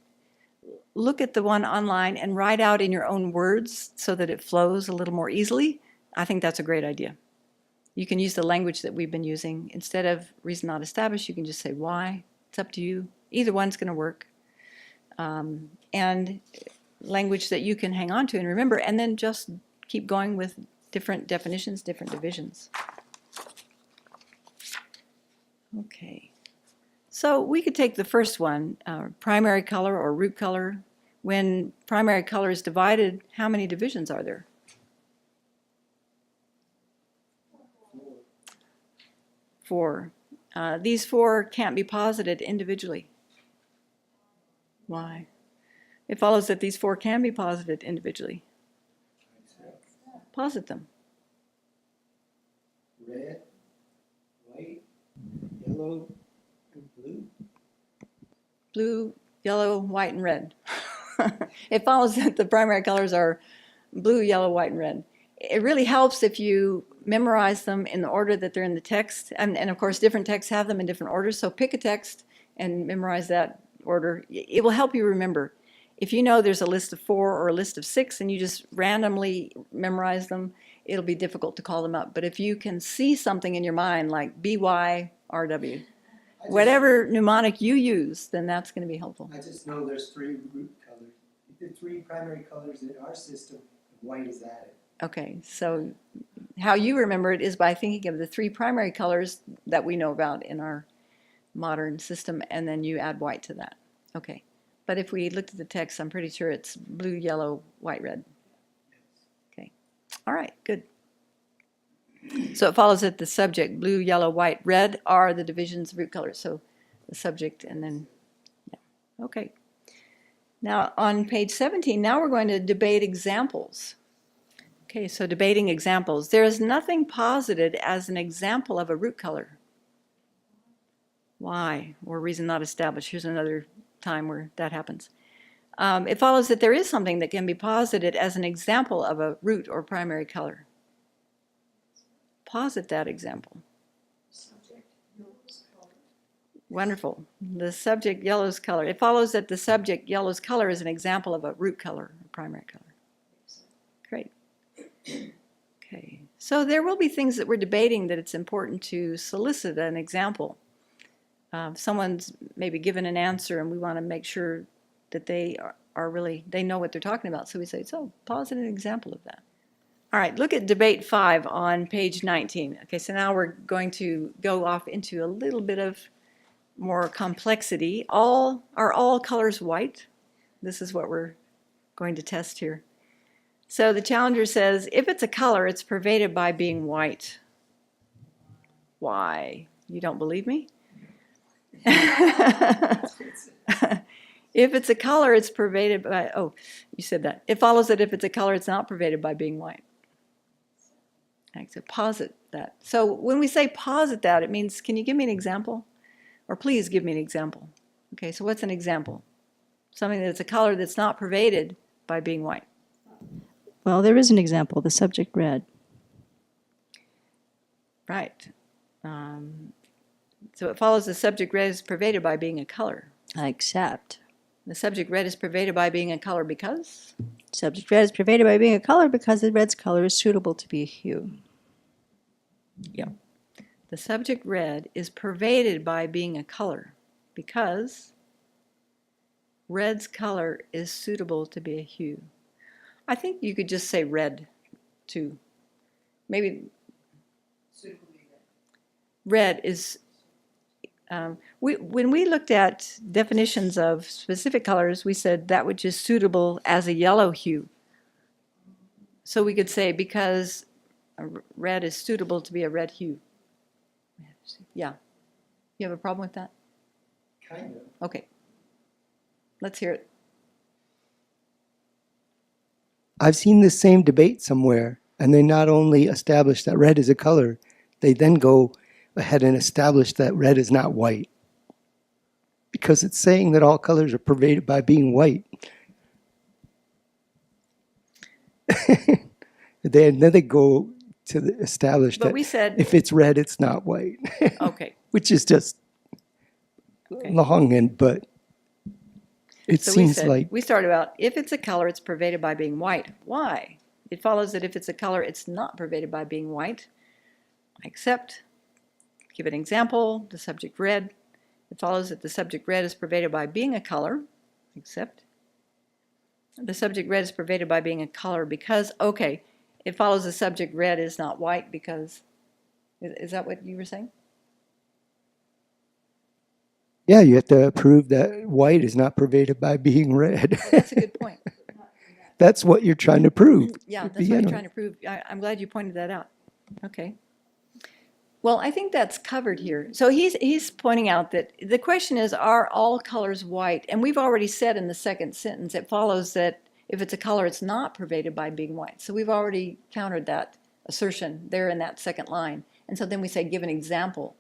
look at the one online and write out in your own words so that it flows a little more easily, I think that's a great idea. You can use the language that we've been using. Instead of reason not established, you can just say why. It's up to you. Either one's going to work. And language that you can hang on to and remember, and then just keep going with different definitions, different divisions. Okay. So we could take the first one, primary color or root color. When primary color is divided, how many divisions are there? 4. These 4 can't be posited individually. Why? It follows that these 4 can be posited individually. Posit them. Red, white, yellow, and blue. Blue, yellow, white, and red. It follows that the primary colors are blue, yellow, white, and red. It really helps if you memorize them in the order that they're in the text. And of course, different texts have them in different orders. So pick a text and memorize that order. It will help you remember. If you know there's a list of 4 or a list of 6 and you just randomly memorize them, it'll be difficult to call them up. But if you can see something in your mind like BYRW, whatever mnemonic you use, then that's going to be helpful. I just know there's 3 root colors. The 3 primary colors in our system, white is added. Okay, so how you remember it is by thinking of the 3 primary colors that we know about in our modern system, and then you add white to that. Okay, but if we looked at the text, I'm pretty sure it's blue, yellow, white, red. Okay, all right, good. So it follows that the subject, blue, yellow, white, red, are the divisions of root colors. So the subject and then, yeah. Okay. Now on page 17, now we're going to debate examples. Okay, so debating examples. There is nothing posited as an example of a root color. Why? Or reason not established. Here's another time where that happens. It follows that there is something that can be posited as an example of a root or primary color. Posit that example. Wonderful. The subject yellow's color. It follows that the subject yellow's color is an example of a root color, a primary color. Great. Okay. So there will be things that we're debating that it's important to solicit an example. Someone's maybe given an answer and we want to make sure that they are really, they know what they're talking about. So we say, so posit an example of that. All right, look at debate 5 on page 19. Okay, so now we're going to go off into a little bit of more complexity. Are all colors white? This is what we're going to test here. So the challenger says, if it's a color, it's pervaded by being white. Why? You don't believe me? If it's a color, it's pervaded by, oh, you said that. It follows that if it's a color, it's not pervaded by being white. So posit that. So when we say posit that, it means, can you give me an example? Or please give me an example. Okay, so what's an example? Something that's a color that's not pervaded by being white. Well, there is an example, the subject red. Right. So it follows the subject red is pervaded by being a color. I accept. The subject red is pervaded by being a color because? Subject red is pervaded by being a color because the red's color is suitable to be a hue. Yeah. The subject red is pervaded by being a color because red's color is suitable to be a hue. I think you could just say red too. Maybe red is, when we looked at definitions of specific colors, we said that which is suitable as a yellow hue. So we could say because red is suitable to be a red hue. Yeah. You have a problem with that? Kind of. Okay. Let's hear it. I've seen this same debate somewhere, and they not only establish that red is a color, they then go ahead and establish that red is not white. Because it's saying that all colors are pervaded by being white. Then they go to establish But that we said, if it's red, it's not white. okay. Which is just long, but it So seems like we started out, if it's a color, it's pervaded by being white. Why? It follows that if it's a color, it's not pervaded by being white. I accept. Give an example. The subject red. It follows that the subject red is pervaded by being a color. Accept. The subject red is pervaded by being a color because, okay, it follows the subject red is not white because, is that what you were saying? Yeah, you have to prove that white is not pervaded by being red. Well, that's a good point. That's what you're trying to prove. Yeah, to that's what begin you're with. trying to prove. I'm glad you pointed that out. Okay. Well, I think that's covered here. So he's pointing out that the question is, are all colors white? And we've already said in the second sentence, it follows that if it's a color, it's not pervaded by being white. So we've already countered that assertion there in that second line. And so then we say, give an example.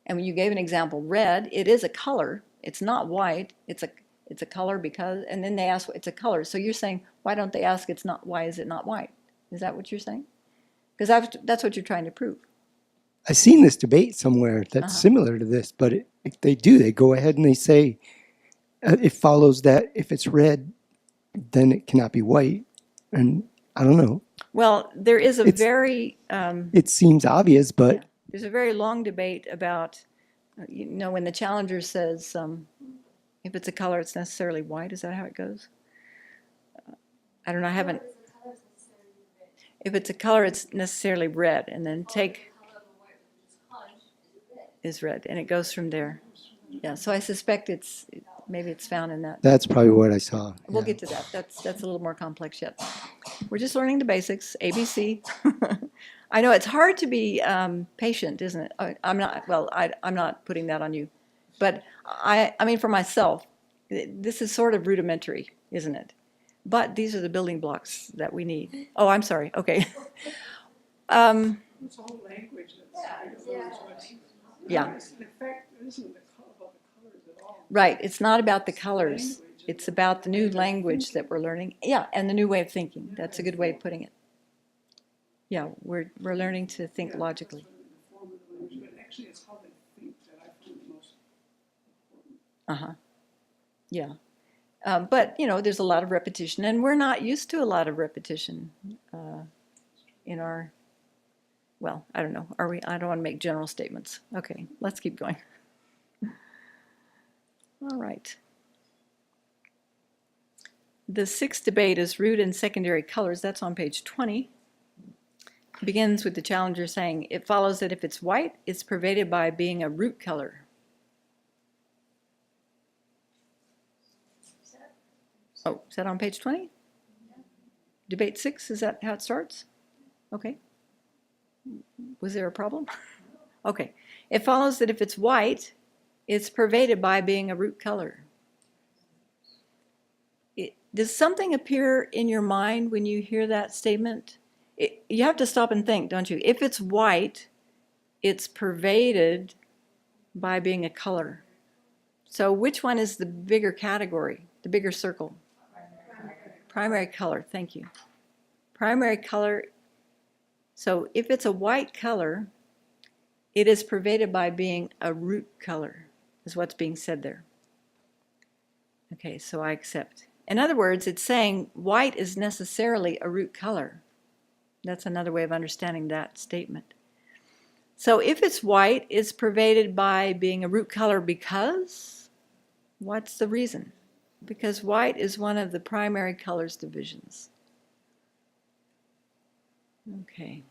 And when you gave an example, red, it is a color. It's not white. It's a color because, and then they ask, it's a color. So you're saying, why don't they ask it's not, why is it not white? Is that what you're saying? Because that's what you're trying to prove. I've seen this debate somewhere that's similar to this, but if they do, they go ahead and they say it follows that if it's red, then it cannot be white. And I don't know. Well, there is a very... it seems obvious, but... Yeah. There's a very long debate about, when the challenger says, if it's a color, it's necessarily white. Is that how it goes? I don't know. I haven't... If it's a color, it's necessarily red. And then take... is red. And it goes from there. Yeah, so I suspect maybe it's found in that. That's probably what I saw. We'll yeah. get to that. That's a little more complex yet. We're just learning the basics, ABC. I know it's hard to be patient, isn't it? I'm not putting that on you. But I mean, for myself, this is sort of rudimentary, isn't it? But these are the building blocks that we need. Oh, I'm sorry. Okay. It's all language that's Yeah. in fact, it isn't about the colors at all. Right. It's not about the colors. It's about the new language that we're learning. Yeah, and the new way of thinking. That's a good way of putting it. Yeah, we're learning to think logically. The form of the language, but actually it's how they think that I find the most important. Uh-huh. Yeah. But, there's a lot of repetition, and we're not used to a lot of repetition in our, well, I don't know. Are we? I don't want to make general statements. Okay, let's keep going. All right. The sixth debate is root and secondary colors. That's on page 20. It begins with the challenger saying, it follows that if it's white, it's pervaded by being a root color. Oh, is that on page 20? Debate 6, is that how it starts? Okay. Was there a problem? Okay. It follows that if it's white, it's pervaded by being a root color. Does something appear in your mind when you hear that statement? You have to stop and think, don't you? If it's white, it's pervaded by being a color. So which one is the bigger category, the bigger circle? Primary color, thank you. Primary color. So if it's a white color, it is pervaded by being a root color, is what's being said there. Okay, so I accept. In other words, it's saying white is necessarily a root color. That's another way of understanding that statement. So if it's white, it's pervaded by being a root color because? What's the reason? Because white is one of the primary colors divisions. Okay.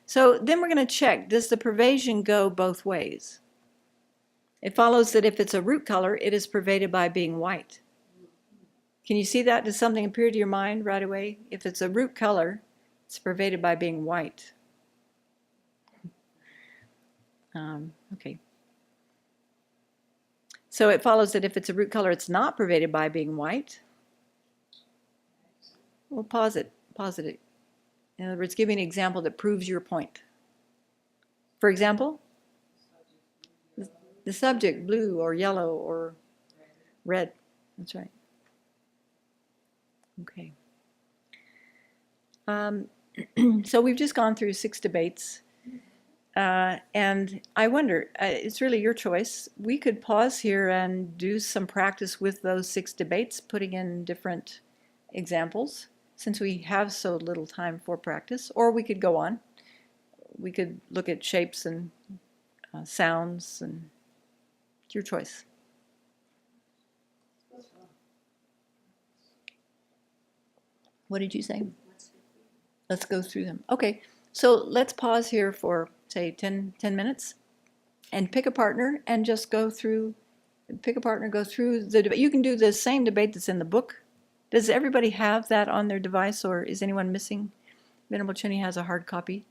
So then we're going to check, does the pervasion go both ways? It follows that if it's a root color, it is pervaded by being white. Can you see that? Does something appear to your mind right away? If it's a root color, it's pervaded by being white. Okay. So it follows that if it's a root color, it's not pervaded by being white. We'll pause it. In other words, give me an example that proves your point. For example, the subject, blue or yellow or red. That's right. Okay. So we've just gone through 6 debates. And I wonder, it's really your choice. We could pause here and do some practice with those 6 debates, putting in different examples, since we have so little time for practice, or we could go on. we could look at shapes and sounds, and it's your choice. What did you say? Let's go through them. Okay, so let's pause here for, say, 10 minutes and pick a partner and just go through, go through the debate. You can do the same debate that's in the book. Does everybody have that on their device, or is anyone missing? Venerable Chuni has a hard copy.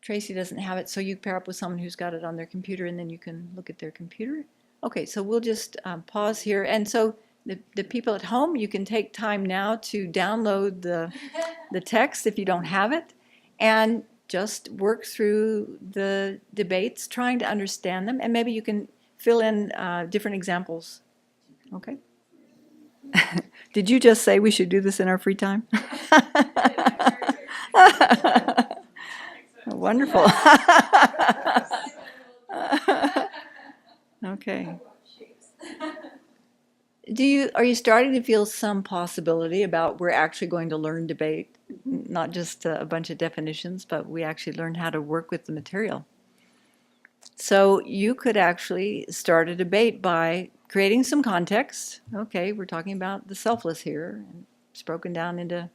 Tracy doesn't have it, so you pair up with someone who's got it on their computer, and then you can look at their computer. Okay, so we'll just pause here. And so the people at home, you can take time now to download the text if you don't have it, and just work through the debates, trying to understand them, and maybe you can fill in different examples. Okay? Did you just say we should do this in our free time? Wonderful. Okay. Are you starting to feel some possibility about we're actually going to learn debate, not just a bunch of definitions, but we actually learn how to work with the material? So you could actually start a debate by creating some context. Okay, we're talking about the selfless here, and it's broken down into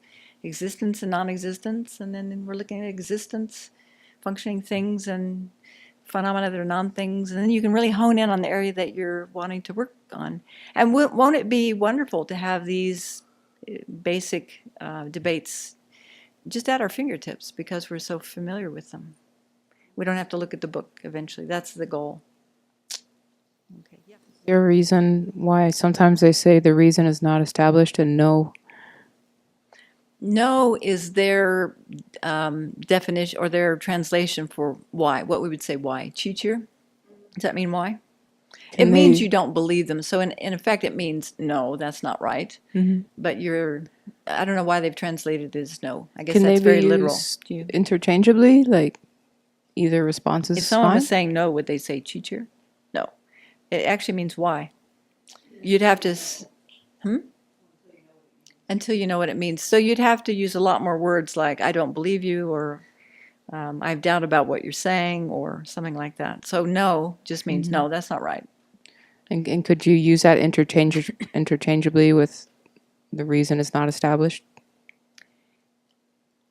existence and non-existence, and then we're looking at existence, functioning things, and phenomena that are non-things, and then you can really hone in on the area that you're wanting to work on. And won't it be wonderful to have these basic debates just at our fingertips because we're so familiar with them? We don't have to look at the book eventually. That's the goal. Okay. Yeah. Your reason why sometimes they say the reason is not established, and no. No is their definition or their translation for why. What we would say why. Chichir? Does that mean why? It means you don't believe them. So in effect, it means no, that's not right. Mm-hmm. But I don't know why they've translated it as no. I guess Can that's they very be literal. used interchangeably, like either response is If someone fine? was saying no, would they say chichir? No. It actually means why. You'd have to, until you know what it means. So you'd have to use a lot more words like I don't believe you, or I have doubt about what you're saying, or something like that. So no just means no, that's not right. And could you use that interchangeably with the reason is not established?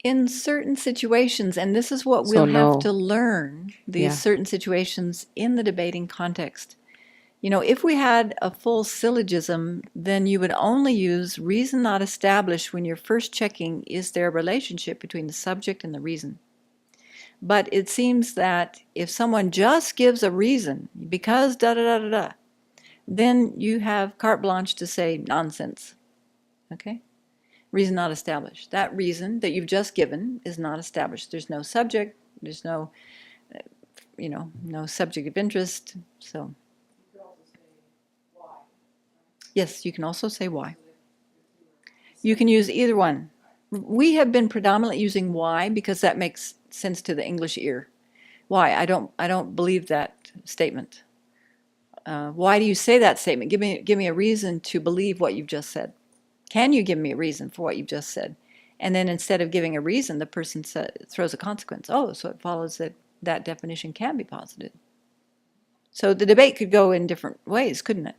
In certain situations, and this is what So we'll no. have to learn, these Yeah. certain situations in the debating context. You know, if we had a full syllogism, then you would only use reason not established when you're first checking is there a relationship between the subject and the reason. But it seems that if someone just gives a reason, because da-da-da-da-da, then you have carte blanche to say nonsense. Okay? Reason not established. That reason that you've just given is not established. There's no subject, there's no, no subject of interest, so. Yes, you can also say why. You can use either one. We have been predominantly using why because that makes sense to the English ear. Why? I don't believe that statement. Why do you say that statement? Give me a reason to believe what you've just said. Can you give me a reason for what you've just said? And then instead of giving a reason, the person throws a consequence. Oh, so it follows that that definition can be posited. So the debate could go in different ways, couldn't it?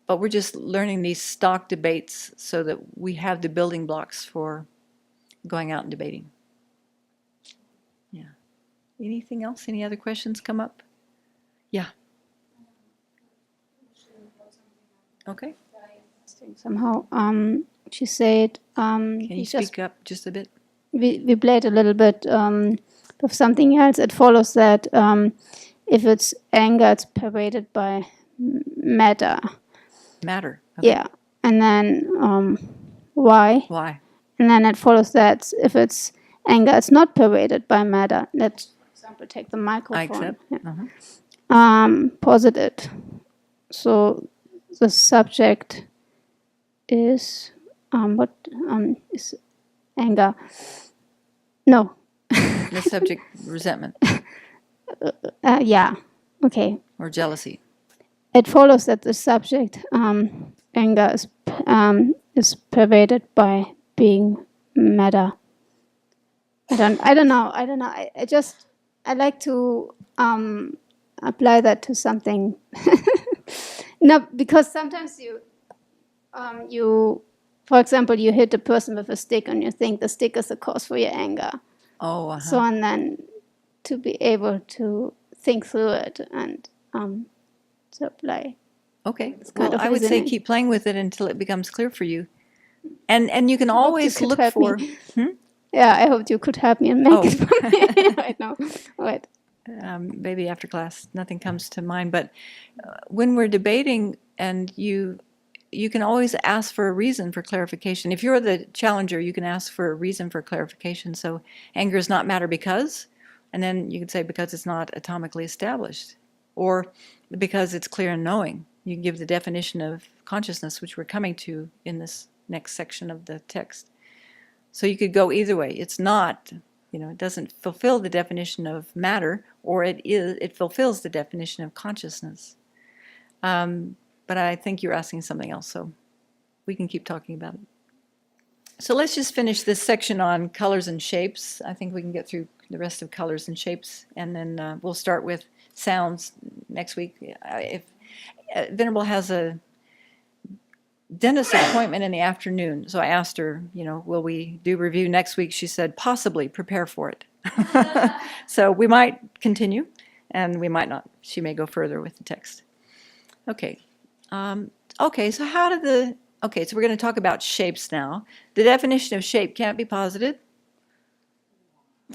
But we're just learning these stock debates so that we have the building blocks for going out and debating. Yeah. Anything else? Any other questions come up? Yeah. Okay. Somehow, she said, Can you speak up just a bit? We played a little bit of something else. It follows that if it's anger, it's pervaded by matter. Matter. Okay. Yeah. And then why? Why? And then it follows that if it's anger, it's not pervaded by matter. Let's, for example, take the microphone. I accept. Yeah. Uh-huh. Posited. So the subject is is anger. No. The subject, resentment Yeah. Okay. or jealousy. It follows that the subject anger is pervaded by being matter. I don't know. I like to apply that to something. No, because sometimes you, for example, you hit a person with a stick and you think the stick is the cause for your anger. Oh, So, and then to be able to think through it and to apply. okay. kind Well, of I would say reasoning. keep playing with it until it becomes clear for you. And you can I hope you always could look help for. me. Yeah, I hope you could help me and make Oh. it for me right now. Right. Maybe after class, nothing comes to mind. But when we're debating, and you can always ask for a reason for clarification. If you're the challenger, you can ask for a reason for clarification. So anger is not matter because, and then you can say because it's not atomically established, or because it's clear and knowing. You can give the definition of consciousness, which we're coming to in this next section of the text. So you could go either way. It's not, it doesn't fulfill the definition of matter, or it fulfills the definition of consciousness. But I think you're asking something else, so we can keep talking about it. So let's just finish this section on colors and shapes. I think we can get through the rest of colors and shapes, and then we'll start with sounds next week. If Venerable has a dentist appointment in the afternoon, so I asked her, will we do review next week? She said, possibly, prepare for it. So we might continue, and we might not. She may go further with the text. Okay. So so we're going to talk about shapes now. The definition of shape can't be posited.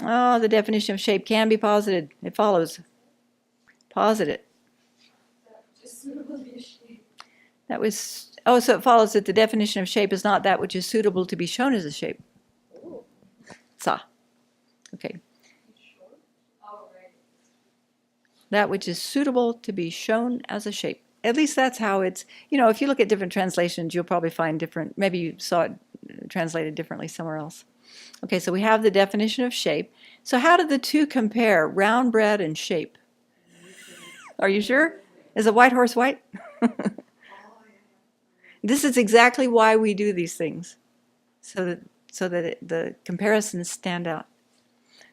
Oh, the definition of shape can be posited. It follows. Posit it. So it follows that the definition of shape is not that which is suitable to be shown as a shape. Sa. Okay. That which is suitable to be shown as a shape. At least that's how it's, if you look at different translations, you'll probably find different, maybe you saw it translated differently somewhere else. Okay, so we have the definition of shape. So how do the two compare, round bread and shape? Are you sure? Is a white horse white? This is exactly why we do these things, so that the comparisons stand out.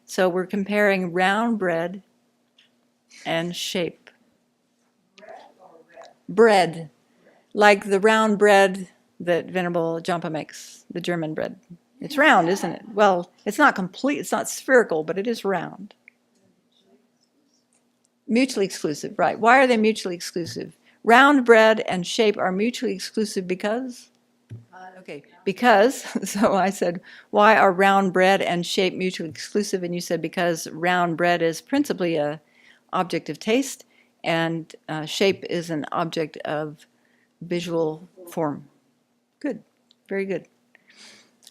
So we're comparing round bread and shape. Bread, like the round bread that Venerable Jampa makes, the German bread. It's round, isn't it? Well, it's not complete, it's not spherical, but it is round. Mutually exclusive, right. Why are they mutually exclusive? Round bread and shape are mutually exclusive because? Okay, because, so I said, why are round bread and shape mutually exclusive? And you said because round bread is principally an object of taste, and shape is an object of visual form. Good, very good.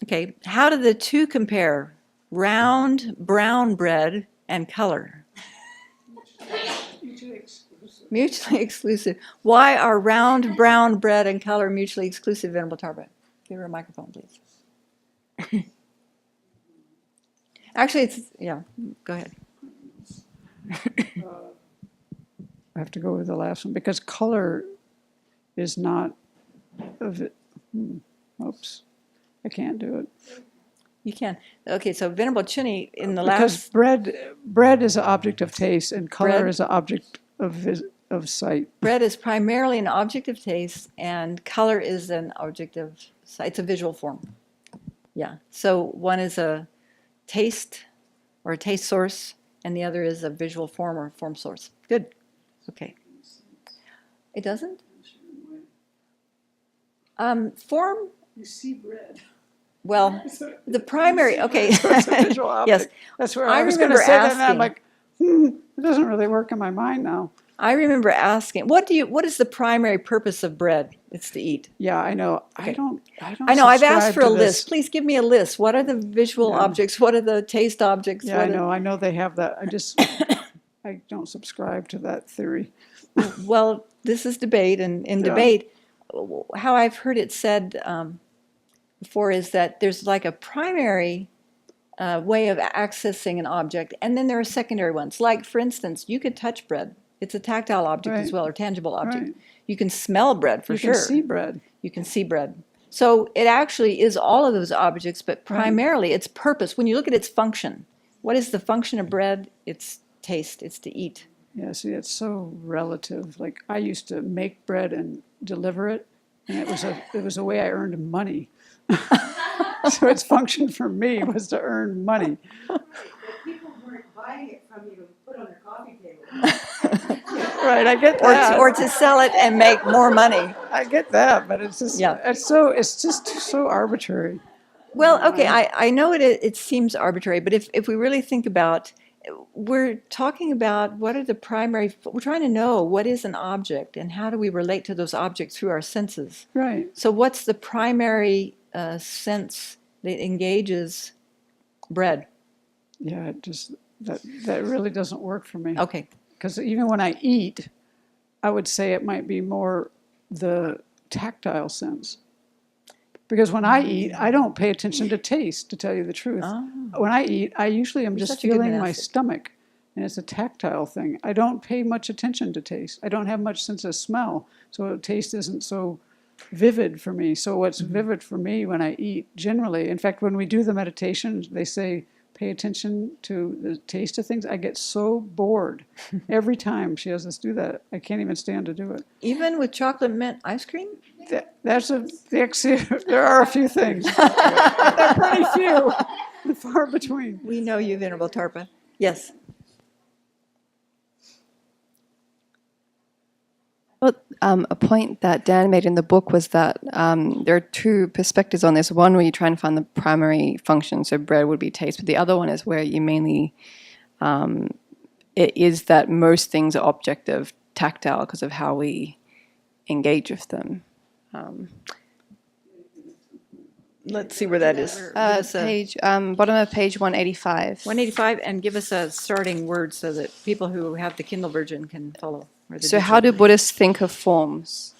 Okay, how do the two compare? Round brown bread and color. Mutually exclusive. Why are round brown bread and color mutually exclusive, Venerable Tarba? Give her a microphone, please. Actually, go ahead. I have to go with the last one because color is not of it. Oops, I can't do it. You can. Okay, so Venerable Chuni in the Because last... bread is an object of taste and color Bread? is an object of sight. Bread is primarily an object of taste, and color is an object of sight. It's a visual form. Yeah, so one is a taste or a taste source, and the other is a visual form or form source. Good. Okay. It doesn't? Form? You see bread. Well, the primary, okay. So it's a visual object. Yes. That's where I I was going to remember say that, and I'm asking. like, it doesn't really work in my mind now. I remember asking, what is the primary purpose of bread? It's to eat. Yeah, I know. Okay. I don't I know, I've asked subscribe for a to list. this. Please give me a list. What are the visual Yeah. objects? What are the taste objects? Yeah, I know they have that. I don't subscribe to that theory. Well, this is debate, and in debate, how I've heard it said before is that there's like a primary way of accessing an object, and then there are secondary ones. Like, for instance, you could touch bread. It's a tactile object as Right. well, or tangible object. Right. You can smell bread for You sure. can see bread. You can see bread. So it actually is all of those objects, but primarily its purpose. When you look at its function, what is the function of bread? It's taste, it's to eat. Yeah, see, it's so relative. Like, I used to make bread and deliver it, and it was a way I earned money. So its function for me was to earn money. People weren't buying it from you to put on their coffee table. Right, I get that. Or to sell it and make more money. I get that, but it's just it's just so arbitrary. Well, okay, I know it seems arbitrary, but if we really think about, we're talking about what are the primary, we're trying to know what is an object and how do we relate to those objects through our senses. Right. So what's the primary sense that engages bread? Yeah, it just that really doesn't work for me. Okay. Because even when I eat, I would say it might be more the tactile sense. Because when I eat, I don't pay attention to taste, to tell you the truth. Oh. When I eat, I usually am You're just such a good feeling my monastic. stomach, and it's a tactile thing. I don't pay much attention to taste. I don't have much sense of smell, so taste isn't so vivid for me. So what's vivid for me when I eat, generally, in fact, when we do the meditation, they say, pay attention to the taste of things. I get so bored every time she has us do that. I can't even stand to do it. Even with chocolate mint ice cream? There are a few things. They're pretty few, far between. We know you, Venerable Tarpa. Yes. Well, a point that Dan made in the book was that there are two perspectives on this. One where you try and find the primary function, so bread would be taste, but the other one is where you mainly, it is that most things are objective, tactile, because of how we engage with them. Let's see where that is. Bottom of page 185. 185, and give us a starting word so that people who have the Kindle version can follow. So how do Buddhists think of forms?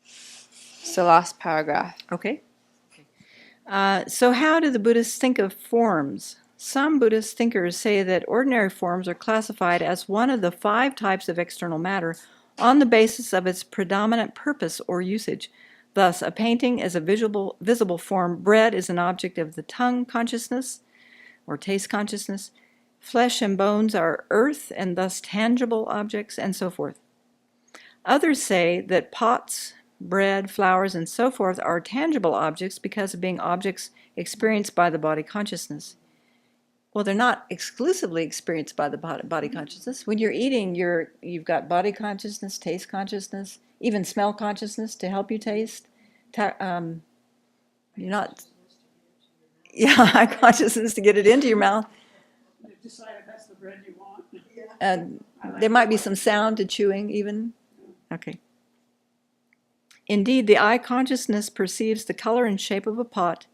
It's the last paragraph. Okay. So how do the Buddhists think of forms? Some Buddhist thinkers say that ordinary forms are classified as one of the 5 types of external matter on the basis of its predominant purpose or usage. Thus, a painting is a visible form. Bread is an object of the tongue consciousness or taste consciousness. Flesh and bones are earth and thus tangible objects, and so forth. Others say that pots, bread, flowers, and so forth are tangible objects because of being objects experienced by the body consciousness. Well, they're not exclusively experienced by the body consciousness. When you're eating, you've got body consciousness, taste consciousness, even smell consciousness to help you taste. You're not, eye consciousness to get it into your mouth. Decide if that's the bread you want. And there might be some sound to chewing even. Okay. Indeed, the eye consciousness perceives the color and shape of a pot,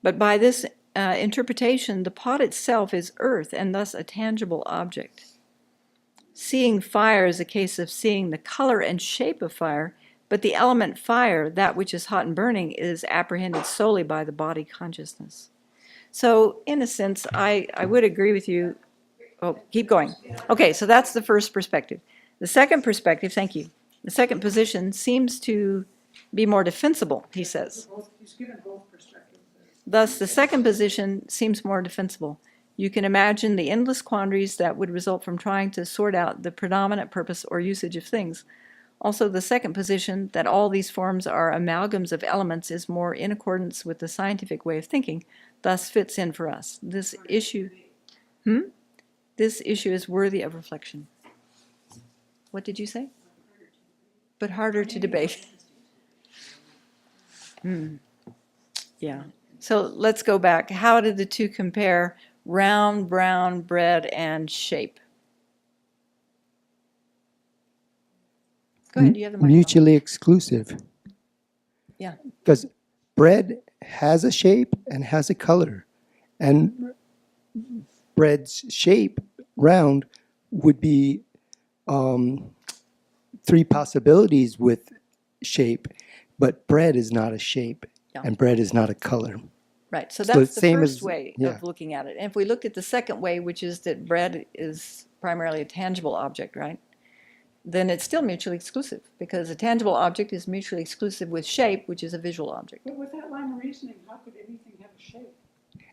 but by this interpretation, the pot itself is earth and thus a tangible object. Seeing fire is a case of seeing the color and shape of fire, but the element fire, that which is hot and burning, is apprehended solely by the body consciousness. So, in a sense, I would agree with you. Oh, keep going. Okay, so that's the first perspective. The second perspective, thank you. The second position seems to be more defensible, he says. He's given both perspectives. Thus, the second position seems more defensible. You can imagine the endless quandaries that would result from trying to sort out the predominant purpose or usage of things. Also, the second position, that all these forms are amalgams of elements, is more in accordance with the scientific way of thinking, thus fits in for us. This issue is worthy of reflection. What did you say? But harder to debate. Yeah. So let's go back. How did the two compare? Round, brown, bread, and shape. Go ahead, you have the microphone. Mutually exclusive. Yeah. Because bread has a shape and has a color. And bread's shape, round, would be 3 possibilities with shape. But bread is not a shape, and bread is not a color. Right, so So that's it's the same first as- way yeah. of looking at it. And if we looked at the second way, which is that bread is primarily a tangible object, right? then it's still mutually exclusive, because a tangible object is mutually exclusive with shape, which is a visual object. But with that line of reasoning, how could anything have a shape?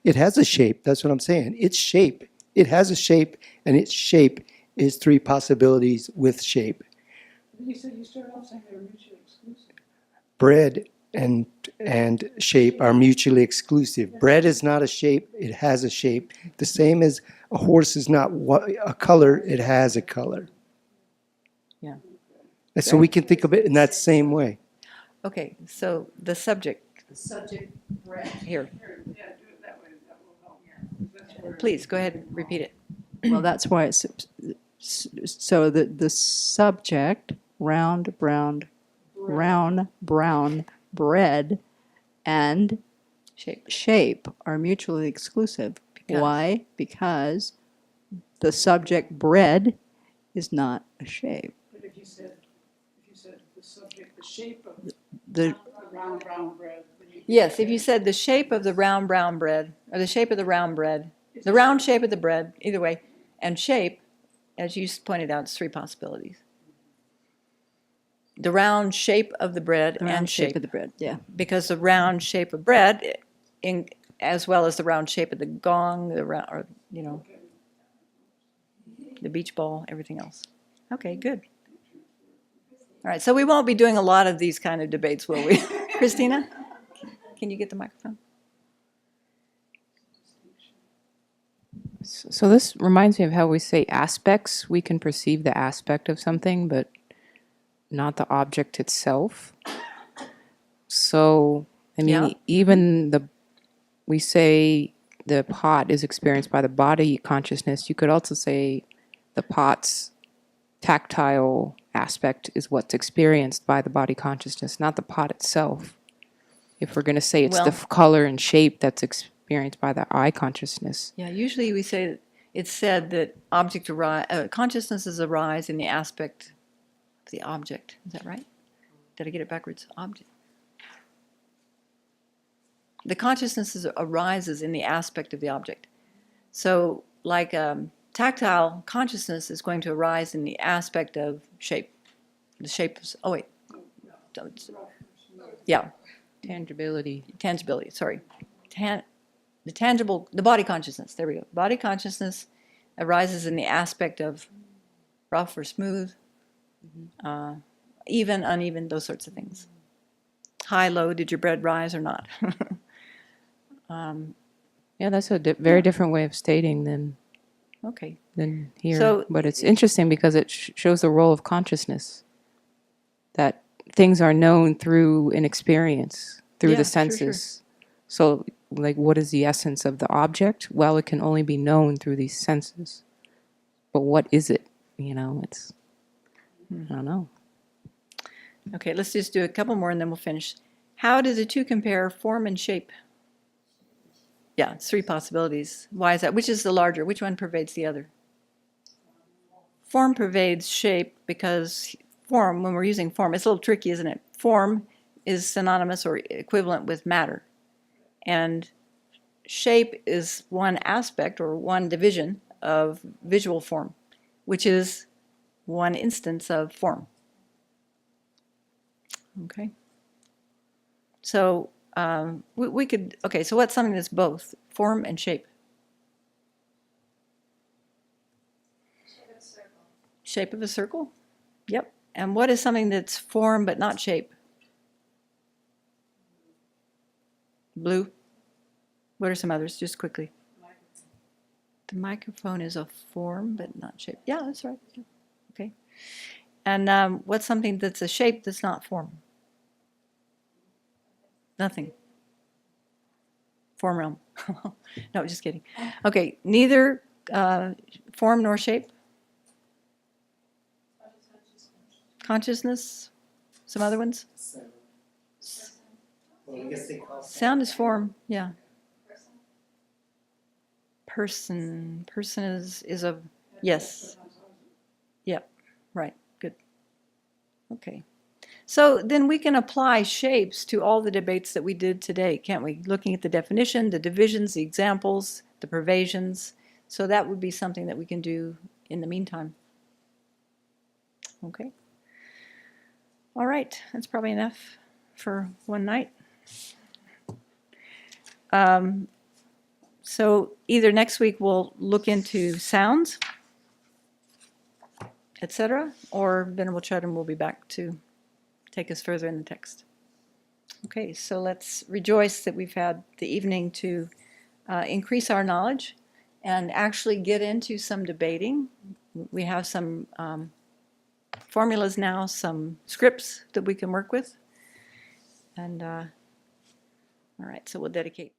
It has a shape. That's what I'm saying. Its shape. It has a shape, and its shape is three possibilities with shape. You said you started off saying they were mutually exclusive. Bread and shape are mutually exclusive. Bread is not a shape. It has a shape. The same as a horse is not a color. It has a color. Yeah. And so we can think of it in that same way. Okay, so the subject. Here, Yeah, do it that way. That will help. That's where please, go ahead and repeat it. Well, that's why it's, so the subject, round, brown, bread, and shape are mutually exclusive. Because? Why? Because the subject bread is not a shape. But if you said the subject, the shape of The round brown bread. Yes, if you said the shape of the round brown bread, or the shape of the round bread, the round shape of the bread, either way, and shape, as you pointed out, it's three possibilities. The round shape of the bread round and shape shape, of the bread, yeah. because the round shape of bread, as well as the round shape of the gong, the round, or the beach ball, everything else. Okay, good. All right, so we won't be doing a lot of these kind of debates, will we? Christina, can you get the microphone? So this reminds me of how we say aspects. We can perceive the aspect of something, but not the object itself. So, I mean, Yeah. even we say the pot is experienced by the body consciousness. You could also say the pot's tactile aspect is what's experienced by the body consciousness, not the pot itself. If we're going to say it's the Well- color and shape that's experienced by the eye consciousness. Yeah, usually we say, it's said that consciousnesses arise in the aspect of the object. Is that right? Did I get it backwards? Object. The consciousness arises in the aspect of the object. So, like tactile consciousness is going to arise in the aspect of shape. The shape is, oh wait. Yeah, Tangibility. tangibility, sorry. The body consciousness, there we go. Body consciousness arises in the aspect of rough or smooth, even, uneven, those sorts of things. High, low, did your bread rise or not? Yeah, that's a very different way of stating than Okay. here. So- but it's interesting because it shows the role of consciousness, that things are known through an experience, through Yeah, the sure, sure. senses. So, like, what is the essence of the object? Well, it can only be known through these senses. But what is it? You know, it's, I don't know. Okay, let's just do a couple more and then we'll finish. How do the two compare, form and shape? Yeah, it's three possibilities. Why is that? Which is the larger? Which one pervades the other? Form pervades shape because form, when we're using form, it's a little tricky, isn't it? Form is synonymous or equivalent with matter. And shape is one aspect or one division of visual form, which is one instance of form. Okay. So we could, okay, so what's something that's both form and shape? Shape of a circle? Yep. And what is something that's form but not shape? Blue. What are some others, just quickly? The microphone is a form but not shape. Yeah, that's right. Yeah. Okay. And what's something that's a shape that's not form? Nothing. Form realm. No, just kidding. Okay, neither form nor shape? Consciousness? Some other ones? Sound is form, yeah. Person is a, yes. Yep, right, good. Okay. So then we can apply shapes to all the debates that we did today, can't we? Looking at the definition, the divisions, the examples, the pervasions. So that would be something that we can do in the meantime. Okay. All right, that's probably enough for one night. So either next week we'll look into sounds, etc., or Venerable Chudam will be back to take us further in the text. Okay, so let's rejoice that we've had the evening to increase our knowledge and actually get into some debating. We have some formulas now, some scripts that we can work with. And all right, so we'll dedicate.